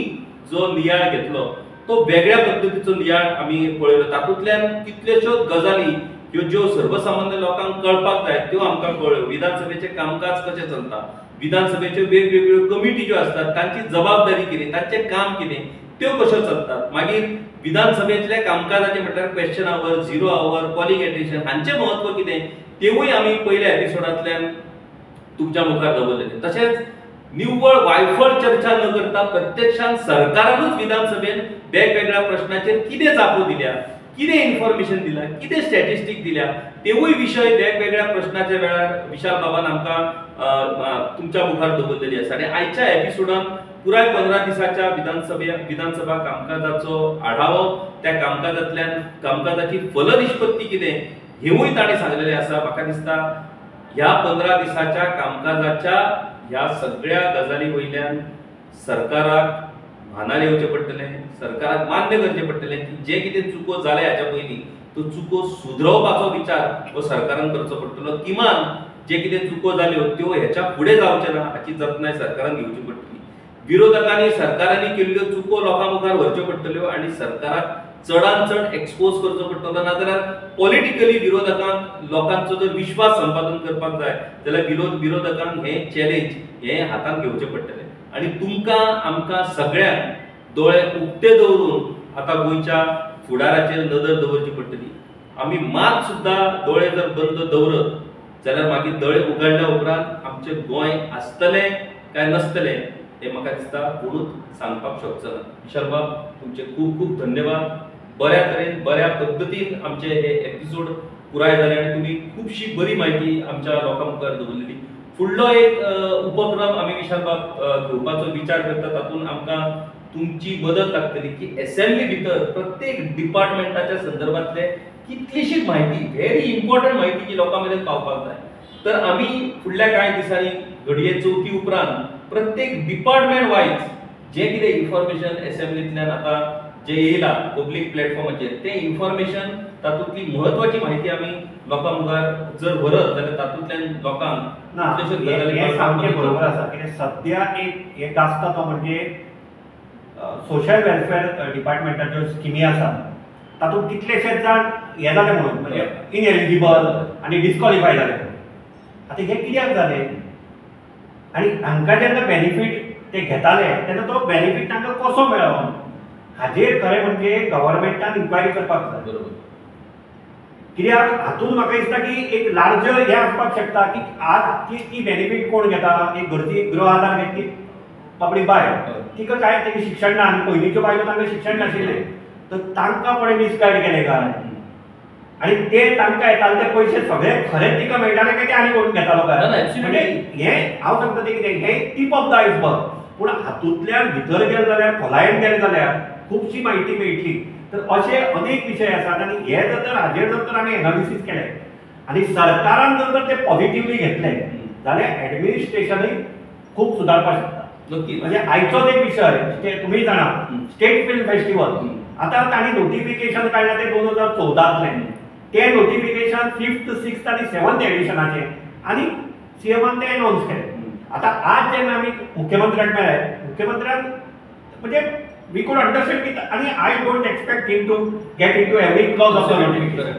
जो नियाळ घेतलो तो वेगळ्या पद्दतीचो नियाळ आमी पळयलो. तातूंतल्यान कितल्योश्योच गजाली ह्यो ज्यो सर्वसामान्य लोकांक कळपाक जाय त्यो आमकां कळ्ळ्यो. विधानसभेचें कामकाज कशें चलता, विधानसभेच्यो वेगवेगळ्यो कमिटी ज्यो आसतात तांची जबाबदारी कितें, तांचें काम कितें, त्यो कश्यो चलतात. मागीर विधानसभेतल्या कामकाजाचें म्हटल्यार क्वेश्चन आवर, 0 आवर, कॉलिंग एटेन्शन हांचें म्हत्व कितें तेवूय आमी पयल्या एपिसोडांतल्यान तुमच्या मुखार दवरलेलें. तशेंच निव्वळ वायफळ चर्चा न करता प्रत्यक्षान सरकारानूच विधानसभेन वेगवेगळ्या प्रश्नाचेर कितें जापो दिल्या, कितें इन्फॉर्मेशन दिला, कितें स्टॅटिस्टिक दिल्या, तेवूय विशय वेगवेगळ्या प्रश्नाच्या वेळार विशाल बाबान आमकां तुमच्या मुखार दवरलेली आसा. आनी आयच्या एपिसोडान पुराय 15 दिसाच्या विधानसभा कामकाजाचो आढावो, त्या कामकाजांतल्यान कामकाजाची फलनिष्पत्ती कितें हेवूय ताणें सांगलेलें आसा. म्हाका दिसता ह्या 15 दिसाच्या कामकाजाच्या ह्या सगळ्या गजाली वयल्यान सरकाराक भानार येवचें पडटलें, सरकाराक मान्य करचें पडटलें की जे कितें चुको जाल्या हाच्या पयलीं त्यो चुको सुदरवपाचो विचार हो सरकारान करचो पडटलो. किमान जे कितें चुको जाल्यो त्यो हेच्या फुडें जावचे ना हाची जतनाय सरकारान घेवची पडटली. विरोधकांनी सरकारांनी केल्ल्यो चुको लोकां मुखार व्हरच्यो पडटल्यो आनी सरकाराक चडांत चड एक्सपोज करचो पडटलो. नाजाल्यार पॉलिटिकली विरोधकांक लोकांचो जर विश्वास संपादन करपाक जाय जाल्यार विरोधकांक हें चॅलेंज हें हातांत घेवचें पडटलें. आनी तुमकां आमकां सगळ्यांक दोळे उक्ते दवरून आतां गोंयच्या फुडाराचेर नदर दवरची पडटली. आमी मात सुद्दां दोळे जर बंद दवरत जाल्यार मागीर दोळे उगडल्या उपरांत आमचें गोंय आसतलें काय नसतलें हें म्हाका दिसता कोणूच सांगपाक शकचो ना. विशाल बाब, तुमचे खूब खूब धन्यवाद. बऱ्या तरेन बऱ्या पद्दतीन आमचे हे एपिसोड पुराय जाले आनी तुमी खुबशी बरी म्हायती आमच्या लोकां मुखार दवरलेली. फुडलो एक उपक्रम आमी विशाल बाब घेवपाचो विचार करता. तातूंत आमकां तुमची मदत लागतली की असेंब्ली भितर प्रत्येक डिपार्टमेंटाच्या संदर्भातले कितलीशीच म्हायती, व्हेरी इम्पॉर्टंट म्हायती जी लोकां मेरेन पावपाक जाय. तर आमी फुडल्या कांय दिसांनी घडये चवथी उपरांत प्रत्येक डिपार्टमेंट वायज जे कितें इन्फॉर्मेशन असेंब्लींतल्यान आतां जे येयला पब्लीक प्लॅटफॉर्माचेर तें इन्फॉर्मेशन, तातूंतली म्हत्वाची म्हायती आमी लोकां मुखार जर व्हरत जाल्यार तातूंतल्यान लोकांक हें सामकें बरोबर आसा. कित्याक सद्या एक आसता तो म्हणजे सोशल वेलफेअर डिपार्टमेंटाच्यो स्किमी आसा तातूंत कितलेशेच जाण हे जाले म्हणून म्हणजे इनएलिजिबल आनी डिस्क्वॉलिफाय जाले. आतां हें कित्याक जालें आनी हांकां जेन्ना बेनिफीट ते घेताले तेन्ना तो बेनिफीट तांकां कसो मेळ्ळो हाजेर खरें म्हणजे गव्हर्मेंटान इन्क्वायरी करपाक जाय. बरोबर. कित्याक हातूंत म्हाका दिसता की एक लार्जर हें आसपाक शकता की आज ती बेनिफीट कोण घेता, एक घरची गृह आधार घेतली बाबडी बाय, तिका काय तेगे शिक्षण ना आनी पयलींच्यो बायलो तांकां शिक्षण नाशिल्लें तर तांकां कोणें मिसगायड केलें काय आनी ते तांकां येताले ते पयशे सगळे खरेंच तिका मेळटाले काय ते आनी कोण घेतालो काय. म्हणजे हें हांव सांगता तें कितें हें टीप ऑफ द आयसबर्ग. पूण हातूंतल्यान भितर गेले जाल्यार खोलायेन गेले जाल्यार खुबशी म्हायती मेळटली. तर अशे अनेक विशय आसात आनी हे जर हाजेर जर आमी एनालिसीस केलें आनी सरकारान जर ते पॉझिटिव्हली घेतलें जाल्यार एडमिनिस्ट्रेशनूय खूब सुदारपाक शकता. म्हणजे आयचोच एक विशय तुमी जाणा स्टेट फिल्म फेस्टिवल आतां तांणी नोटिफिकेशन काडलां तें 2014तलें. तें नोटिफिकेशन 5th, 6th आनी 7th एडिशनाचें आनी सीएमान तें अनाउन्स केलें. आतां आज जेन्ना आमी मुख्यमंत्र्याक मेळ्ळे मुख्यमंत्र्यान म्हणजे वी कूड अंडरस्टँड की आनी I don't expect him to get into every clause of the notification.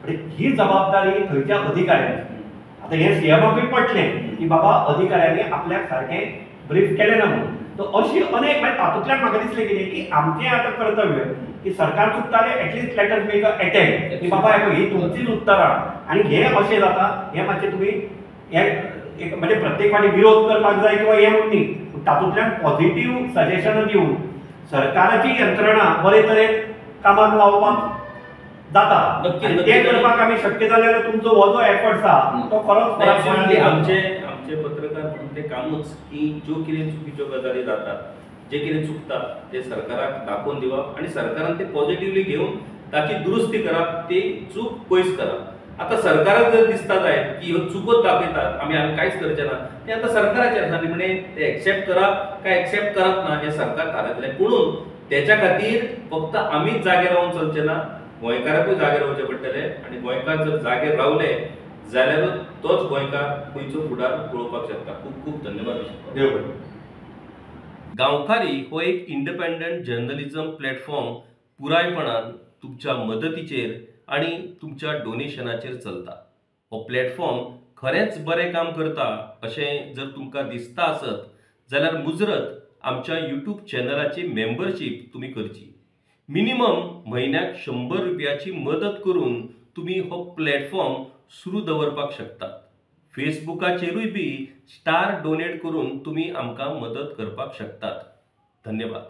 ही जबाबदारी थंयच्या अधिकाऱ्यांची. आता हे सीएमओकूय पटलें की बाबा अधिकाऱ्यांनी आपल्याक सारकें ब्रीफ केलें ना म्हणून. तो अशी अनेक म्हणजे तातूंतल्यान म्हाका दिसलें कितें की आमचें आतां कर्तव्य की सरकार चुकतालें at least let us make a attempt की बाबा ही तुमचीच उत्तरां आनी हे अशें जाता हें मातशें तुमी हे एक म्हणजे प्रत्येक फावटी विरोध करपाक जाय किंवा हें म्हणून न्ही, तातूंतल्यान पॉझिटिव्ह सजेशनां दिवन सरकाराची यंत्रणा बरे तरेन कामाक लावपाक जाता. आनी तें करपाक आमी शक्य जाल्यार तुमचो हो जो एफर्ट्स आहा तो खरोच आमचे पत्रकार म्हणून ते कामूच की ज्यो कितें चुकीच्यो गजाली जातात, जे कितें चुकता ते सरकाराक दाखोवन दिवप आणि सरकारान ते पॉझिटिव्हली घेवन ताची दुरुस्ती करप, ते चूक पयस करप. आता सरकाराक जर दिसता जाय की ह्यो चुकोच दाखयतात आमी कांयच करचें ना, ते आता सरकाराचेर आसा निमणे ते एक्सेप्ट करप काय एक्सेप्ट करप ना हे सरकार थारायतलें. पुणून त्याच्या खातीर फक्त आमीच जागे रावन चलचें ना, गोंयकाराकूय जागे रावचे पडटले आणि गोंयकार जर जागे रावले जाल्यारूच तोच गोंयकार गोंयचो फुडार पळोवपाक शकता. खूप खूप धन्यवाद. गांवकारी हो एक इंडिपेंडंट जर्नलिझम प्लॅटफॉर्म पुरायपणान तुमच्या मदतीचेर आणि तुमच्या डोनेशनाचेर चलता. हो प्लॅटफॉर्म खरेंच बरें काम करता अशें जर तुमकां दिसता आसत जाल्यार मुजरत आमच्या यूट्यूब चॅनलाची मेंबरशीप तुमी करची. मिनिमम म्हयन्याक 100 रुपयाची मदत करून तुम्ही हो प्लॅटफॉर्म सुरू दवरपाक शकतात. फेसबुकाचेरूय बी स्टार डोनेट करून तुम्ही आमकां मदत करपाक शकतात. धन्यवाद.